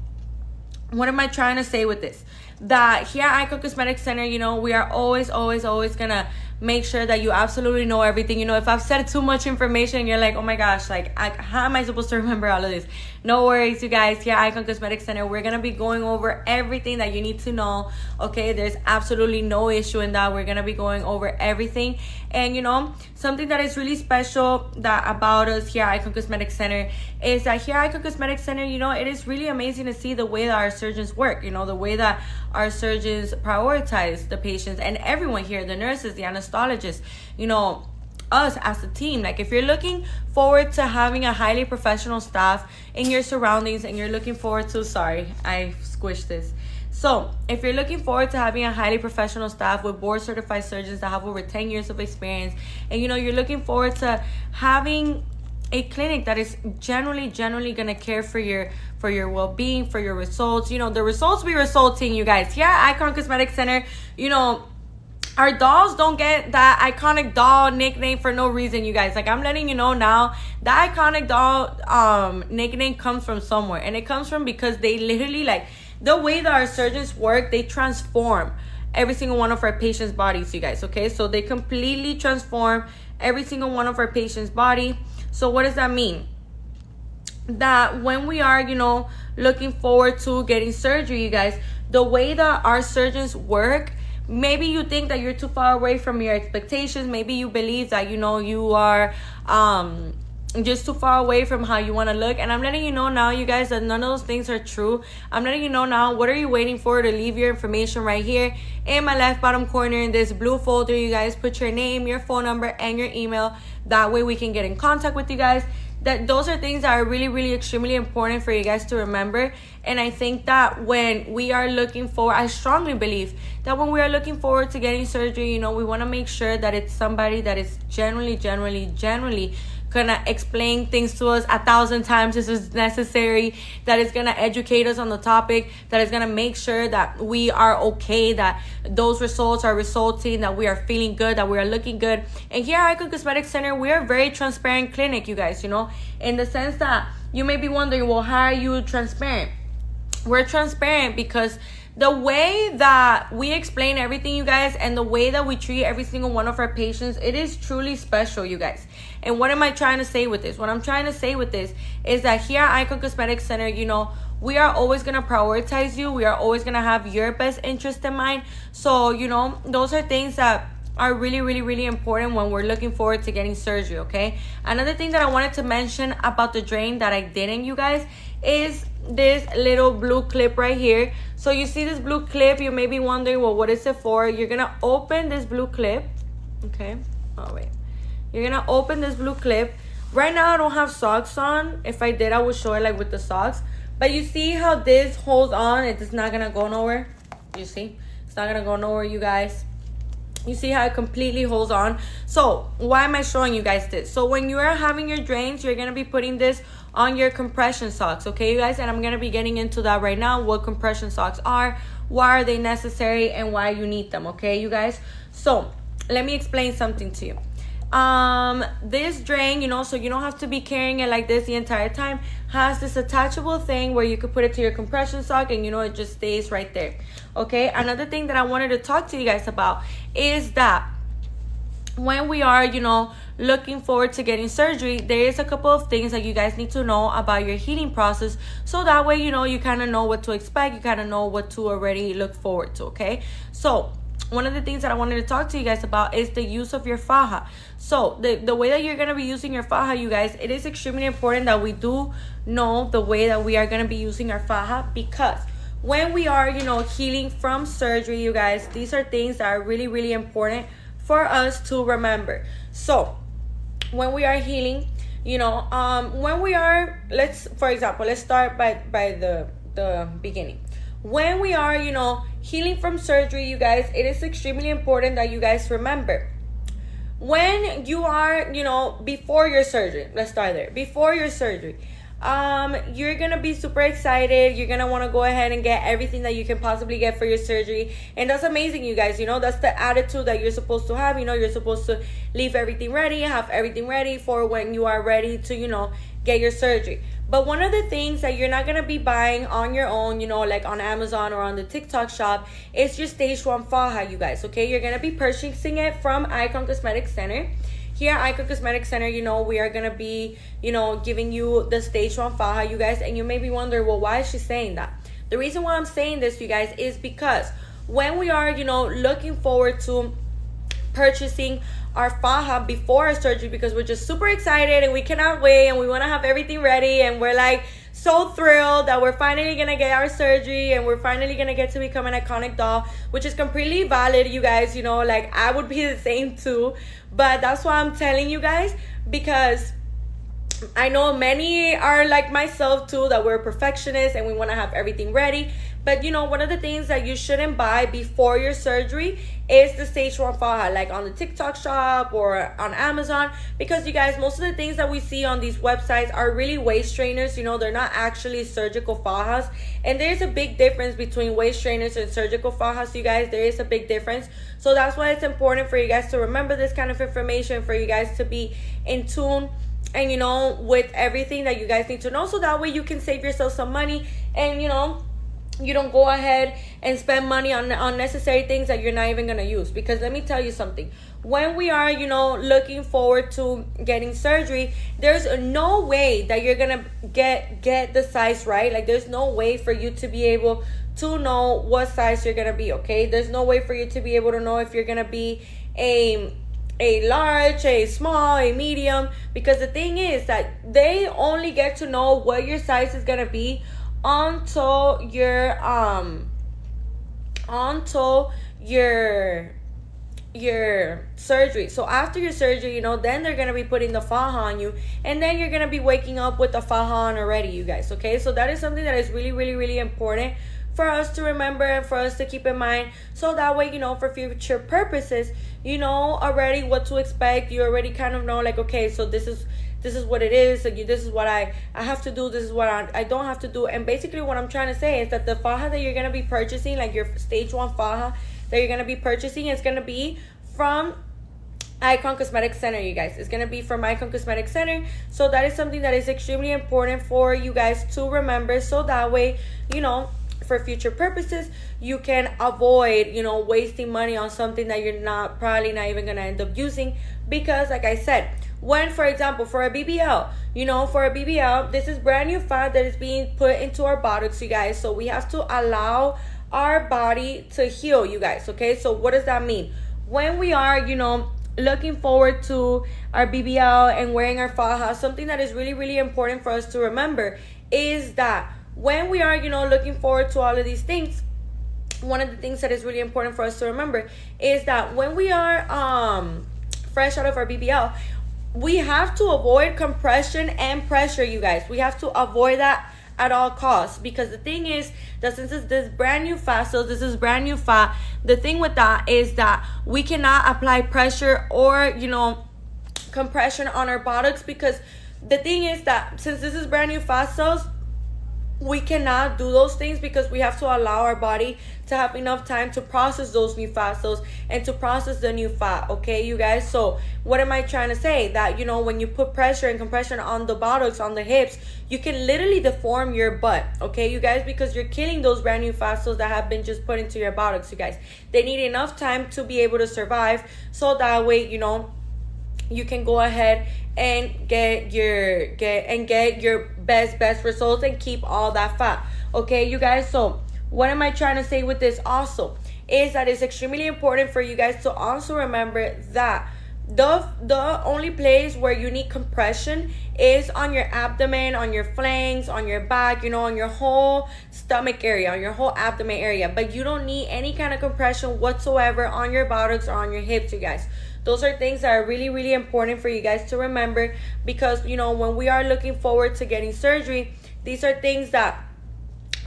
what am I trying to say with this? That here at Icon Cosmetic Center, you know, we are always gonna make sure that you absolutely know everything. You know, if I've said too much information, you're like, oh my gosh, like, how am I supposed to remember all of this? No worries, you guys. Here at Icon Cosmetic Center, we're gonna be going over everything that you need to know. Okay, there's absolutely no issue in that. We're gonna be going over everything. And you know, something that is really special that about us here at Icon Cosmetic Center is that here at Icon Cosmetic Center, you know, it is really amazing to see the way that our surgeons work. You know, the way that our surgeons prioritize the patients and everyone here, the nurses, the anesthesiologists, you know, us as a team. Like, if you're looking forward to having a highly professional staff in your surroundings, and you're looking forward to, sorry, I squished this. So if you're looking forward to having a highly professional staff with board certified surgeons that have over 10 years of experience, and you know, you're looking forward to having a clinic that is generally gonna care for your well-being, for your results, you know, the results be resulting, you guys. Here at Icon Cosmetic Center, you know, our dolls don't get that iconic doll nickname for no reason, you guys. Like, I'm letting you know now, that iconic doll nickname comes from somewhere, and it comes from because they literally, like, the way that our surgeons work, they transform every single one of our patients' bodies, you guys. Okay, so they completely transform every single one of our patients' body. So what does that mean? That when we are, you know, looking forward to getting surgery, you guys, the way that our surgeons work, maybe you think that you're too far away from your expectations. Maybe you believe that, you know, you are just too far away from how you want to look. And I'm letting you know now, you guys, that none of those things are true. I'm letting you know now, what are you waiting for? To leave your information right here in my left bottom corner in this blue folder. You guys put your name, your phone number, and your email. That way we can get in contact with you guys. That those are things that are really extremely important for you guys to remember. And I think that when we are looking forward, I strongly believe that when we are looking forward to getting surgery, you know, we want to make sure that it's somebody that is generally gonna explain things to us 1,000 times this is necessary, that is gonna educate us on the topic, that is gonna make sure that we are okay, that those results are resulting, that we are feeling good, that we are looking good. And here at Icon Cosmetic Center, we are a very transparent clinic, you guys, you know, in the sense that you may be wondering, well, how are you transparent? We're transparent because the way that we explain everything, you guys, and the way that we treat every single one of our patients, it is truly special, you guys. And what am I trying to say with this? What I'm trying to say with this is that here at Icon Cosmetic Center, you know, we are always going to prioritize you. We are always going to have your best interest in mind. So, you know, those are things that are really important when we're looking forward to getting surgery, okay? Another thing that I wanted to mention about the drain that I didn't, you guys, is this little blue clip right here. So you see this blue clip, you may be wondering, well, what is it for? You're going to open this blue clip, okay? Oh, wait. You're going to open this blue clip. Right now, I don't have socks on. If I did, I would show it like with the socks. But you see how this holds on? It's not going to go nowhere. You see? It's not going to go nowhere, you guys. You see how it completely holds on? So why am I showing you guys this? So when you are having your drains, you're going to be putting this on your compression socks, okay, you guys? And I'm going to be getting into that right now, what compression socks are, why are they necessary, and why you need them, okay, you guys? So let me explain something to you. This drain, you know, so you don't have to be carrying it like this the entire time, has this attachable thing where you could put it to your compression sock, and you know, it just stays right there, okay? Another thing that I wanted to talk to you guys about is that when we are, you know, looking forward to getting surgery, there is a couple of things that you guys need to know about your healing process, so that way, you know, you kind of know what to expect, you kind of know what to already look forward to, okay? So one of the things that I wanted to talk to you guys about is the use of your faja. So the way that you're going to be using your faja, you guys, it is extremely important that we do know the way that we are going to be using our faja, because when we are, you know, healing from surgery, you guys, these are things that are really important for us to remember. So when we are healing, you know, when we are, for example, let's start by the beginning. When we are, you know, healing from surgery, you guys, it is extremely important that you guys remember, when you are, you know, before your surgery, let's start there. Before your surgery, you're gonna be super excited. You're gonna want to go ahead and get everything that you can possibly get for your surgery, and that's amazing, you guys. You know, that's the attitude that you're supposed to have. You know, you're supposed to leave everything ready, have everything ready for when you are ready to, you know, get your surgery. But one of the things that you're not gonna be buying on your own, you know, like on Amazon or on the TikTok shop, is your stage 1 faja, you guys. Okay, you're gonna be purchasing it from Icon Cosmetic Center. Here at Icon Cosmetic Center, you know, we are going to be, you know, giving you the stage 1 faja, you guys. And you may be wondering, well, why is she saying that? The reason why I'm saying this, you guys, is because when we are, you know, looking forward to purchasing our faja before our surgery, because we're just super excited and we cannot wait and we want to have everything ready, and we're like so thrilled that we're finally gonna get our surgery and we're finally gonna get to become an iconic doll, which is completely valid, you guys. You know, like I would be the same too, but that's why I'm telling you guys, because I know many are like myself too, that we're perfectionists and we want to have everything ready. But you know, one of the things that you shouldn't buy before your surgery is the stage 1 faja, like on the TikTok shop or on Amazon, because you guys, most of the things that we see on these websites are really waist trainers. You know, they're not actually surgical fajas, and there's a big difference between waist trainers and surgical fajas, you guys. There is a big difference. So that's why it's important for you guys to remember this kind of information, for you guys to be in tune and, you know, with everything that you guys need to know, so that way you can save yourself some money, and you know, you don't go ahead and spend money on unnecessary things that you're not even gonna use. Because let me tell you something, when we are, you know, looking forward to getting surgery, there's no way that you're gonna get the size right. Like, there's no way for you to be able to know what size you're gonna be. Okay, there's no way for you to be able to know if you're gonna be a large, a small, a medium, because the thing is that they only get to know what your size is gonna be until your surgery. So after your surgery, you know, then they're gonna be putting the faja on you, and then you're gonna be waking up with the faja on already, you guys. Okay, so that is something that is really, really, really important for us to remember and for us to keep in mind, so that way, you know, for future purposes, you know already what to expect. You already kind of know, like, okay, so this is what it is. Like, this is what I have to do. This is what I don't have to do. And basically what I'm trying to say is that the faja that you're going to be purchasing, like your stage 1 faja that you're going to be purchasing, is going to be from Icon Cosmetic Center, you guys. It's going to be from Icon Cosmetic Center. So that is something that is extremely important for you guys to remember, so that way, you know, for future purposes, you can avoid, you know, wasting money on something that you're probably not even going to end up using. Because like I said, when, for example, for a BBL, you know, for a BBL, this is brand new fat that is being put into our buttocks, you guys. So we have to allow our body to heal, you guys. Okay, so what does that mean? When we are, you know, looking forward to our BBL and wearing our faja, something that is really, really important for us to remember is that when we are, you know, looking forward to all of these things, one of the things that is really important for us to remember is that when we are fresh out of our BBL, we have to avoid compression and pressure, you guys. We have to avoid that at all costs, because the thing is that since it's this brand new fat, so this is brand new fat, the thing with that is that we cannot apply pressure or, you know, compression on our buttocks, because the thing is that since this is brand new fat cells, we cannot do those things, because we have to allow our body to have enough time to process those new fat cells and to process the new fat. Okay, you guys. So what am I trying to say? That, you know, when you put pressure and compression on the buttocks, on the hips, you can literally deform your butt. Okay, you guys, because you're killing those brand new fat cells that have been just put into your buttocks, you guys. They need enough time to be able to survive, so that way, you know, you can go ahead and get your best results and keep all that fat. Okay, you guys. So what am I trying to say with this also is that it's extremely important for you guys to also remember that the only place where you need compression is on your abdomen, on your flanks, on your back, you know, on your whole stomach area, on your whole abdomen area. But you don't need any kind of compression whatsoever on your buttocks or on your hips, you guys. Those are things that are really, really important for you guys to remember, because, you know, when we are looking forward to getting surgery, these are things that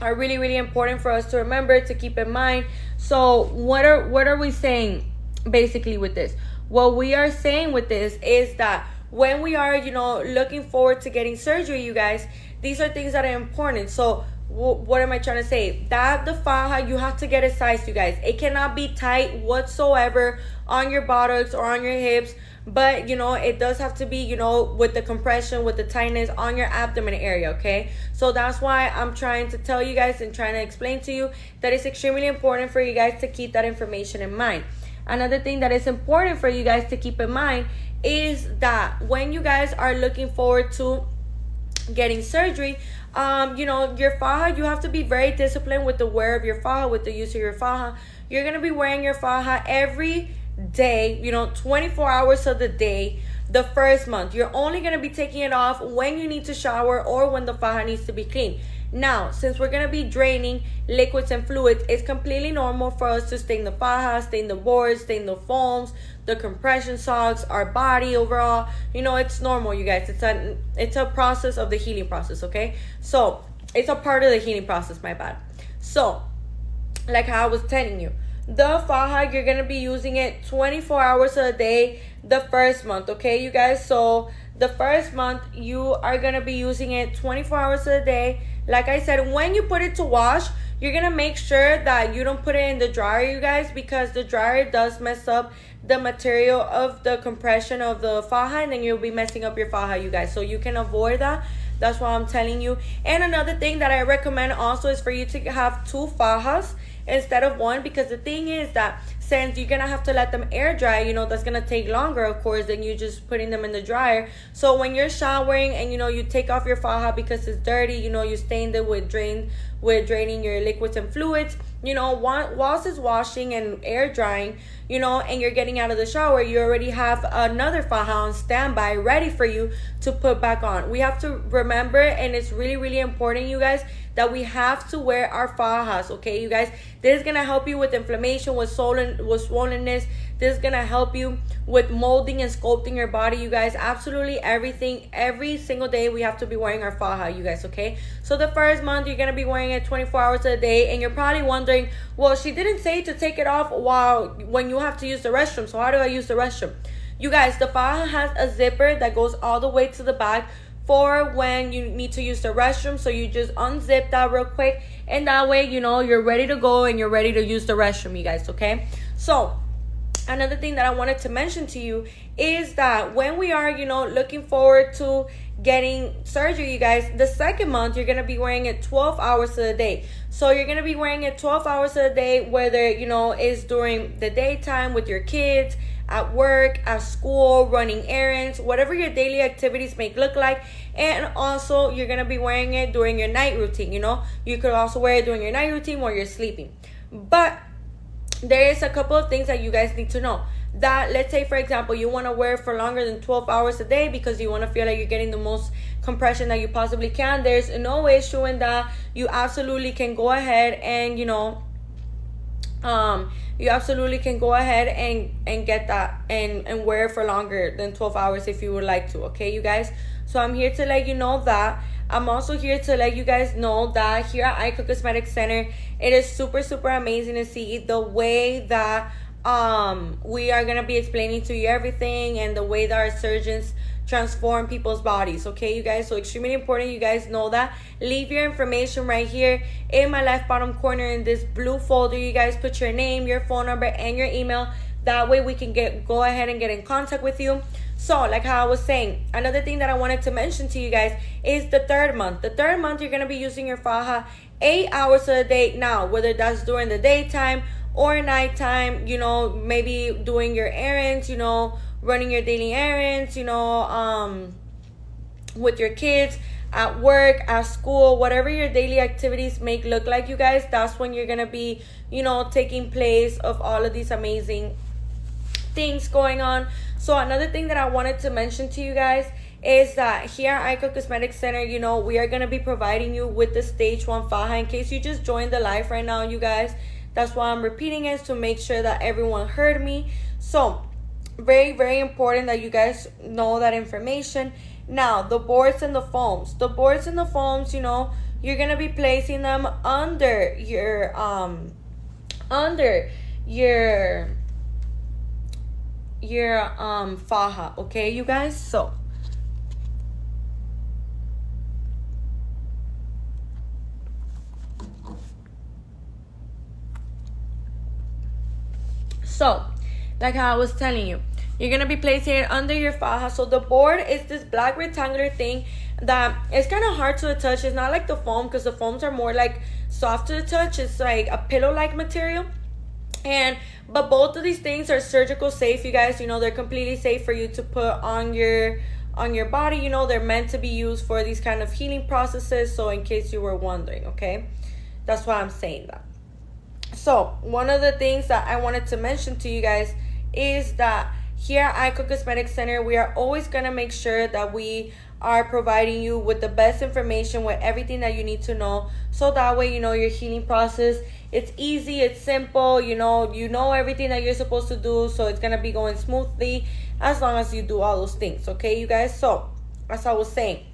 are really, really important for us to remember, to keep in mind. So what are we saying basically with this? what we are saying with this is that when we are, looking forward to getting surgery, you guys, these are things that are important. So what am I trying to say? That the faja, you have to get it sized, you guys. It cannot be tight whatsoever on your buttocks or on your hips, but it does have to be, with the compression, with the tightness on your abdomen area, okay? So that's why I'm trying to tell you guys and trying to explain to you that it's extremely important for you guys to keep that information in mind. Another thing that is important for you guys to keep in mind is that when you guys are looking forward to getting surgery, your faja, you have to be very disciplined with the wear of your faja, with the use of your faja. You're going to be wearing your faja every day, 24 hours of the day. The first month, you're only going to be taking it off when you need to shower or when the faja needs to be cleaned. Now, since we're going to be draining liquids and fluids, it's completely normal for us to stain the faja, stain the boards, stain the foams, the compression socks, our body overall. It's normal, you guys. It's a process of the healing process, okay? So it's a part of the healing process, my bad. So like how I was telling you, the faja, you're going to be using it 24 hours a day the first month, okay, you guys? So the first month, you are going to be using it 24 hours a day. Like I said, when you put it to wash, you're going to make sure that you don't put it in the dryer, you guys, because the dryer does mess up the material of the compression of the faja, and then you'll be messing up your faja, you guys. So you can avoid that. That's why I'm telling you. And another thing that I recommend also is for you to have 2 fajas instead of 1, because the thing is that since you're gonna have to let them air dry, that's gonna take longer, of course, than you just putting them in the dryer. So when you're showering and you take off your faja because it's dirty, you stained it with draining your liquids and fluids, whilst it's washing and air drying, and you're getting out of the shower, you already have another faja on standby ready for you to put back on. We have to remember, and it's really, really important, you guys, that we have to wear our fajas, okay, you guys? This is gonna help you with inflammation, with swollenness. This is gonna help you with molding and sculpting your body, you guys. Absolutely everything. Every single day we have to be wearing our faja, you guys, okay? So the first month you're gonna be wearing it 24 hours a day, and you're probably wondering, well, she didn't say to take it off when you have to use the restroom. So how do I use the restroom? You guys, the faja has a zipper that goes all the way to the back for when you need to use the restroom. So you just unzip that real quick, and that way, you're ready to go and you're ready to use the restroom, you guys, okay? So another thing that I wanted to mention to you is that when we are, looking forward to getting surgery, you guys, the second month, you're going to be wearing it 12 hours a day. So you're going to be wearing it 12 hours a day, whether, it's during the daytime with your kids, at work, at school, running errands, whatever your daily activities may look like. And also, you're going to be wearing it during your night routine, You could also wear it during your night routine while you're sleeping. But there is a couple of things that you guys need to know. That, let's say, for example, you want to wear it for longer than 12 hours a day because you want to feel like you're getting the most compression that you possibly can. There's no issue in that. You absolutely can go ahead and, you absolutely can go ahead and get that and wear it for longer than 12 hours if you would like to, okay, you guys? So I'm here to let you know that. I'm also here to let you guys know that here at Icon Cosmetic Center, it is super, super amazing to see the way that we are going to be explaining to you everything, and the way that our surgeons transform people's bodies, okay, you guys? So extremely important you guys know that. Leave your information right here in my left bottom corner in this blue folder. You guys put your name, your phone number, and your email. That way we can go ahead and get in contact with you. So like how I was saying, another thing that I wanted to mention to you guys is the third month. The third month, you're going to be using your faja 8 hours a day. Now, whether that's during the daytime or nighttime, maybe doing your errands, running your daily errands, with your kids, at work, at school, whatever your daily activities may look like, you guys, that's when you're going to be, taking place of all of these amazing things going on. So another thing that I wanted to mention to you guys is that here at Icon Cosmetic Center, we are going to be providing you with the stage 1 faja. In case you just joined the live right now, you guys, that's why I'm repeating it, to make sure that everyone heard me. So very, very important that you guys know that information. Now, the boards and the foams. The boards and the foams, you're going to be placing them under your faja, okay, you guys? So, like how I was telling you, you're gonna be placing it under your faja. So the board is this black rectangular thing that it's kind of hard to touch. It's not like the foam, because the foams are more like soft to the touch. It's like a pillow-like material. But both of these things are surgical safe, you guys. You know, they're completely safe for you to put on your body. You know, they're meant to be used for these kind of healing processes. So in case you were wondering, okay, that's why I'm saying that. So one of the things that I wanted to mention to you guys is that here at Icon Cosmetic Center, we are always going to make sure that we are providing you with the best information, with everything that you need to know, so that way, you know, your healing process, it's easy, it's simple, you know everything that you're supposed to do, so it's going to be going smoothly as long as you do all those things, okay, you guys? So as I was saying,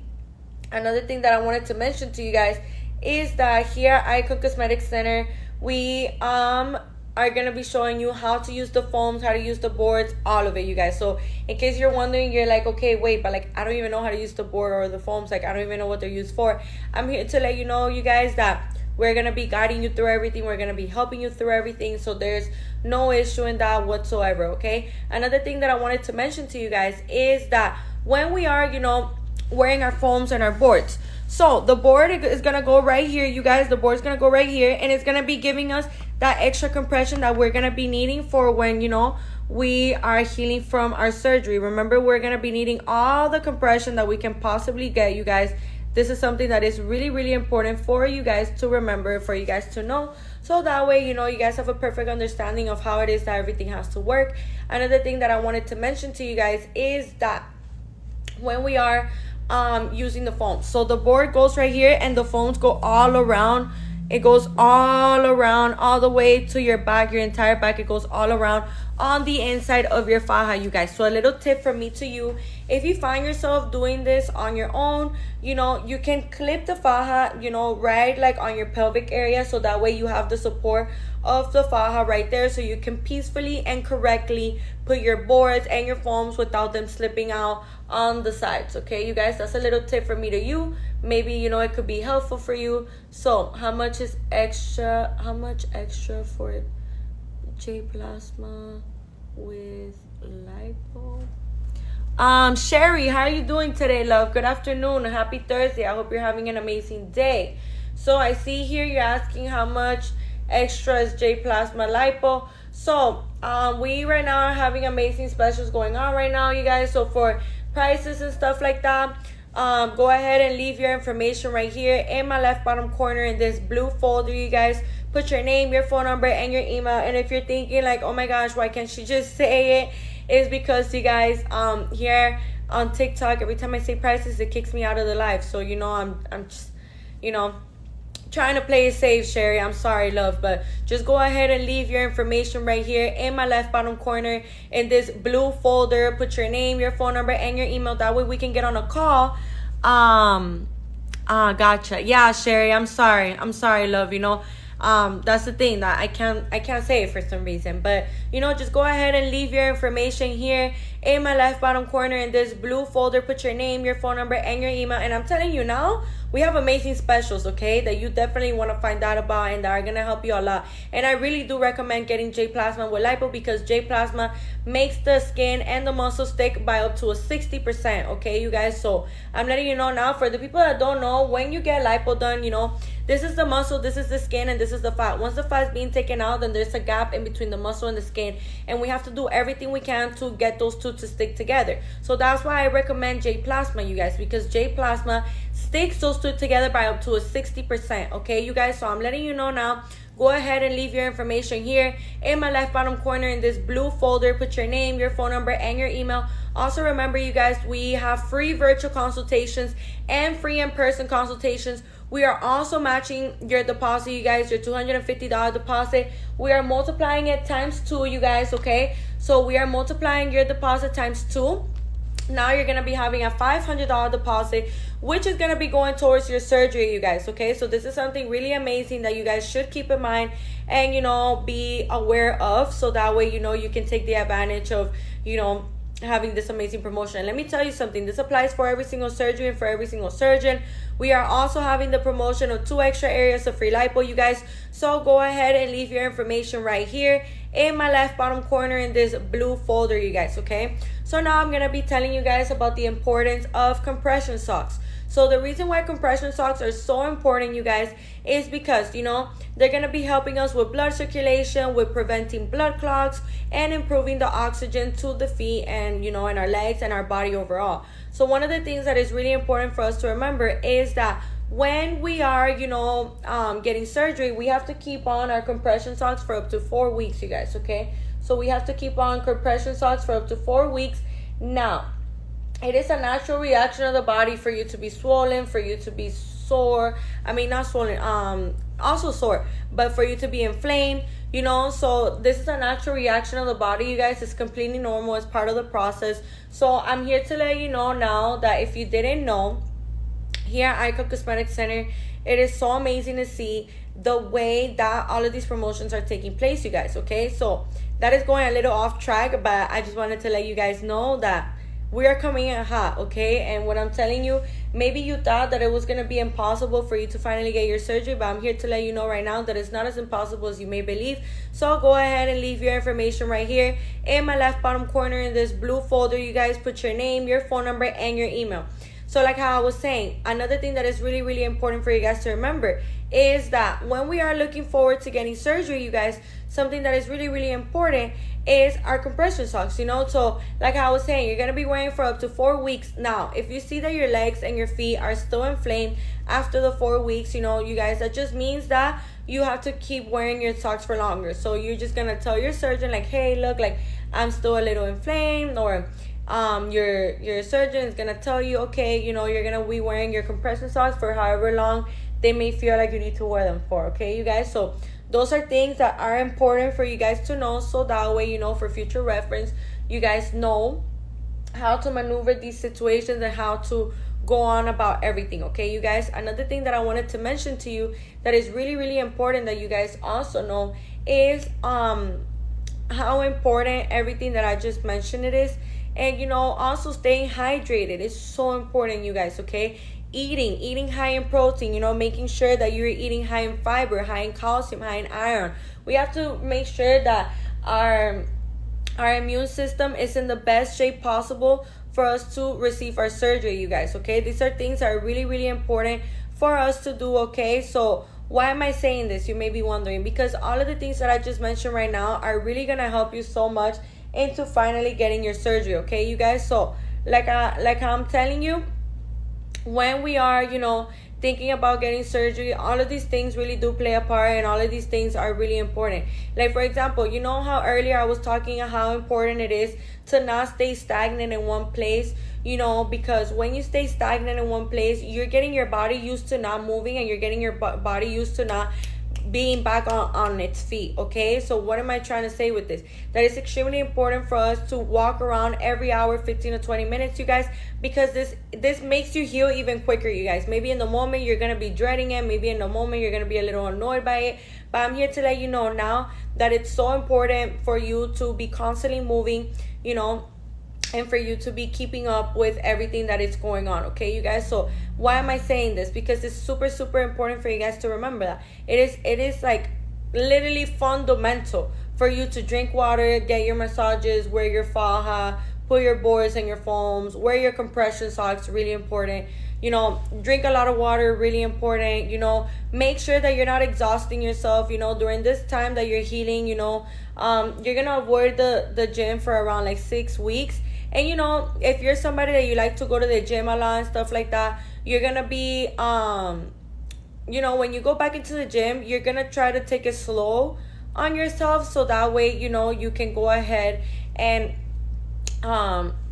another thing that I wanted to mention to you guys is that here at Icon Cosmetic Center, we are going to be showing you how to use the foams, how to use the boards, all of it, you guys. So in case you're wondering, you're like, okay, wait, but like, I don't even know how to use the board or the foams. Like, I don't even know what they're used for. I'm here to let you know, you guys, that we're going to be guiding you through everything. We're going to be helping you through everything. So there's no issue in that whatsoever, okay? Another thing that I wanted to mention to you guys is that when we are, you know, wearing our foams and our boards, so the board is going to go right here, you guys. The board is going to go right here, and it's going to be giving us that extra compression that we're going to be needing for when, you know, we are healing from our surgery. Remember, we're going to be needing all the compression that we can possibly get, you guys. This is something that is really, really important for you guys to remember, for you guys to know. So that way, you know, you guys have a perfect understanding of how it is that everything has to work. Another thing that I wanted to mention to you guys is that when we are using the foam, so the board goes right here and the foams go all around. It goes all around, all the way to your back, your entire back. It goes all around on the inside of your faja, you guys. So a little tip from me to you, if you find yourself doing this on your own, you know, you can clip the faja, you know, right like on your pelvic area, so that way you have the support of the faja right there, so you can peacefully and correctly put your boards and your foams without them slipping out on the sides, okay, you guys? That's a little tip from me to you. Maybe, you know, it could be helpful for you. So how much extra for J Plasma with Lipo? Sherry, how are you doing today, love? Good afternoon. Happy Thursday. I hope you're having an amazing day. So I see here you're asking how much extra is J Plasma Lipo. So we right now are having amazing specials going on right now, you guys. So for prices and stuff like that, go ahead and leave your information right here in my left bottom corner in this blue folder, you guys. Put your name, your phone number, and your email. And if you're thinking like, oh my gosh, why can't she just say it? It's because, you guys, here on TikTok, every time I say prices, it kicks me out of the live. So, you know, I'm just, you know, trying to play it safe, Sherry. I'm sorry, love, but just go ahead and leave your information right here in my left bottom corner in this blue folder. Put your name, your phone number, and your email. That way we can get on a call. Gotcha. Yeah, Sherry, I'm sorry, love. You know, that's the thing, that I can't say it for some reason. But, you know, just go ahead and leave your information here in my left bottom corner in this blue folder. Put your name, your phone number, and your email. And I'm telling you now, we have amazing specials, okay, that you definitely want to find out about and that are going to help you a lot. And I really do recommend getting J Plasma with Lipo, because J Plasma makes the skin and the muscles stick by up to a 60%, okay, you guys? So I'm letting you know now, for the people that don't know, when you get Lipo done, you know, this is the muscle, this is the skin, and this is the fat. Once the fat is being taken out, then there's a gap in between the muscle and the skin, and we have to do everything we can to get those two to stick together. So that's why I recommend J Plasma, you guys, because J Plasma sticks those two together by up to a 60%, okay, you guys? So I'm letting you know now. Go ahead and leave your information here in my left bottom corner in this blue folder. Put your name, your phone number, and your email. Also, remember, you guys, we have free virtual consultations and free in-person consultations. We are also matching your deposit, you guys, your $250 deposit. We are multiplying it times 2, you guys, okay? So we are multiplying your deposit times 2. now you're gonna be having a $500 deposit, which is gonna be going towards your surgery, you guys. Okay, so this is something really amazing that you guys should keep in mind and, you know, be aware of, so that way, you know, you can take the advantage of, you know, having this amazing promotion. And let me tell you something, this applies for every single surgery and for every single surgeon. We are also having the promotion of 2 extra areas of free lipo, you guys. So go ahead and leave your information right here in my left bottom corner in this blue folder, you guys. Okay, so now I'm gonna be telling you guys about the importance of compression socks. So the reason why compression socks are so important, you guys, is because, you know, they're going to be helping us with blood circulation, with preventing blood clots, and improving the oxygen to the feet and, you know, and our legs and our body overall. So one of the things that is really important for us to remember is that when we are, you know, getting surgery, we have to keep on our compression socks for up to 4 weeks, you guys, okay? So we have to keep on compression socks for up to 4 weeks. Now, it is a natural reaction of the body for you to be swollen, for you to be sore. I mean, not swollen, also sore, but for you to be inflamed, you know. So this is a natural reaction of the body, you guys. It's completely normal. It's part of the process. So I'm here to let you know now that if you didn't know, here at Icon Cosmetic Center, it is so amazing to see the way that all of these promotions are taking place, you guys. Okay, so that is going a little off track, but I just wanted to let you guys know that we are coming in hot, okay? And what I'm telling you, maybe you thought that it was going to be impossible for you to finally get your surgery, but I'm here to let you know right now that it's not as impossible as you may believe. So go ahead and leave your information right here in my left bottom corner in this blue folder. You guys put your name, your phone number, and your email. So like how I was saying, another thing that is really, really important for you guys to remember is that when we are looking forward to getting surgery, you guys, something that is really, really important is our compression socks, you know. So like I was saying, you're going to be wearing for up to 4 weeks. Now, if you see that your legs and your feet are still inflamed after the 4 weeks, you know, you guys, that just means that you have to keep wearing your socks for longer. So you're just going to tell your surgeon like, hey, look, like I'm still a little inflamed, or your surgeon is gonna tell you, okay, you know, you're gonna be wearing your compression socks for however long they may feel like you need to wear them for. Okay, you guys, so those are things that are important for you guys to know, so that way, you know, for future reference, you guys know how to maneuver these situations and how to go on about everything. Okay, you guys, another thing that I wanted to mention to you that is really, really important that you guys also know is how important everything that I just mentioned it is. And, you know, also staying hydrated is so important, you guys, okay? Eating high in protein, you know, making sure that you're eating high in fiber, high in calcium, high in iron. We have to make sure that our immune system is in the best shape possible for us to receive our surgery, you guys, okay? These are things that are really, really important for us to do, okay? So why am I saying this? You may be wondering. Because all of the things that I just mentioned right now are really going to help you so much into finally getting your surgery, okay, you guys? So like I'm telling you, when we are, you know, thinking about getting surgery, all of these things really do play a part, and all of these things are really important. Like, for example, you know how earlier I was talking about how important it is to not stay stagnant in one place, you know, because when you stay stagnant in one place, you're getting your body used to not moving, and you're getting your body used to not being back on its feet, okay? So what am I trying to say with this? That it's extremely important for us to walk around every hour, 15 to 20 minutes, you guys, because this makes you heal even quicker, you guys. Maybe in the moment you're gonna be dreading it, maybe in the moment you're gonna be a little annoyed by it, but I'm here to let you know now that it's so important for you to be constantly moving, you know, and for you to be keeping up with everything that is going on, okay, you guys? So why am I saying this? Because it's super, super important for you guys to remember that it is like literally fundamental for you to drink water, get your massages, wear your faja, put your boards and your foams, wear your compression socks, really important, you know, drink a lot of water, really important, you know, make sure that you're not exhausting yourself, you know, during this time that you're healing, you know. You're gonna avoid the gym for around like 6 weeks. And, you know, if you're somebody that you like to go to the gym a lot and stuff like that, you're going to be, you know, when you go back into the gym, you're going to try to take it slow on yourself. So that way, you know, you can go ahead and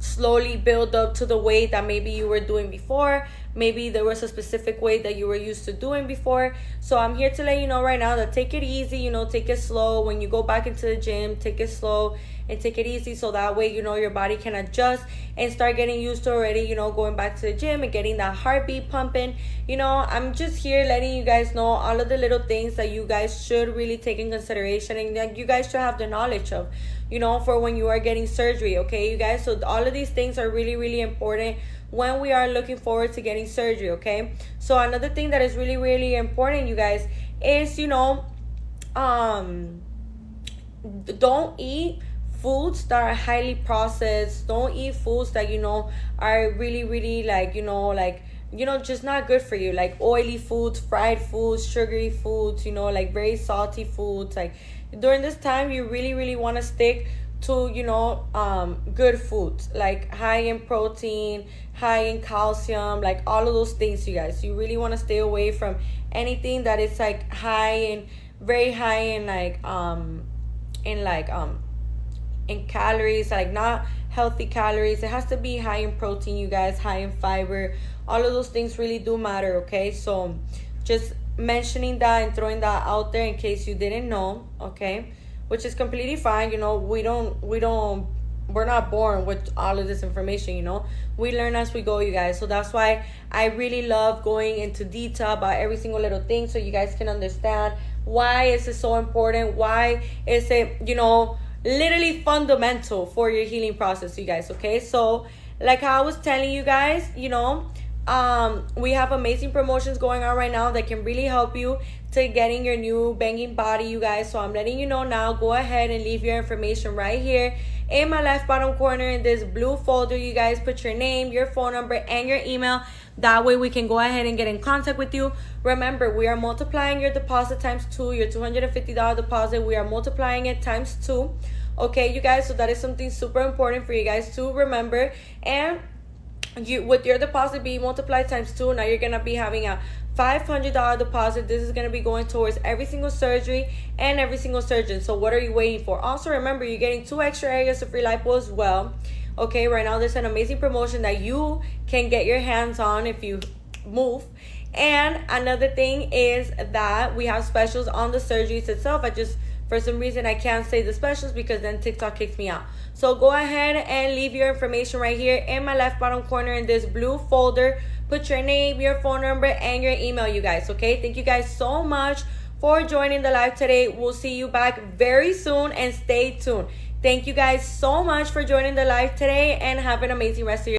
slowly build up to the weight that maybe you were doing before. Maybe there was a specific weight that you were used to doing before. So I'm here to let you know right now that take it easy, you know, take it slow. When you go back into the gym, take it slow and take it easy, so that way, you know, your body can adjust and start getting used to already, you know, going back to the gym and getting that heartbeat pumping. You know, I'm just here letting you guys know all of the little things that you guys should really take in consideration and that you guys should have the knowledge of, you know, for when you are getting surgery. Okay, you guys, so all of these things are really, really important when we are looking forward to getting surgery. Okay, so another thing that is really, really important, you guys, is, you know, don't eat foods that are highly processed. Don't eat foods that, you know, are really, really like, you know, just not good for you, like oily foods, fried foods, sugary foods, you know, like very salty foods. Like during this time, you really, really want to stick to, you know, good foods, like high in protein, high in calcium, like all of those things, you guys. You really want to stay away from anything that is like very high in in calories, like not healthy calories. It has to be high in protein, you guys, high in fiber. All of those things really do matter. Okay, so just mentioning that and throwing that out there in case you didn't know. Okay, which is completely fine. You know, we're not born with all of this information, you know. We learn as we go, you guys. So that's why I really love going into detail about every single little thing, so you guys can understand why is it so important, why is it, you know, literally fundamental for your healing process, you guys. Okay, so like how I was telling you guys, you know, we have amazing promotions going on right now that can really help you to getting your new banging body, you guys. So I'm letting you know now. Go ahead and leave your information right here in my left bottom corner in this blue folder, you guys. Put your name, your phone number, and your email. That way we can go ahead and get in contact with you. Remember, we are multiplying your deposit times 2, your $250 deposit. We are multiplying it times 2. Okay, you guys, so that is something super important for you guys to remember. And you, with your deposit being multiplied times 2, now you're gonna be having a $500 deposit. This is going to be going towards every single surgery and every single surgeon. So what are you waiting for? Also, remember, you're getting 2 extra areas of free lipo as well. Okay, right now there's an amazing promotion that you can get your hands on if you move. And another thing is that we have specials on the surgeries itself. For some reason, I can't say the specials because then TikTok kicks me out. So go ahead and leave your information right here in my left bottom corner in this blue folder. Put your name, your phone number, and your email, you guys. Okay, thank you guys so much for joining the live today. We'll see you back very soon, and stay tuned. Thank you guys so much for joining the live today, and have an amazing rest of your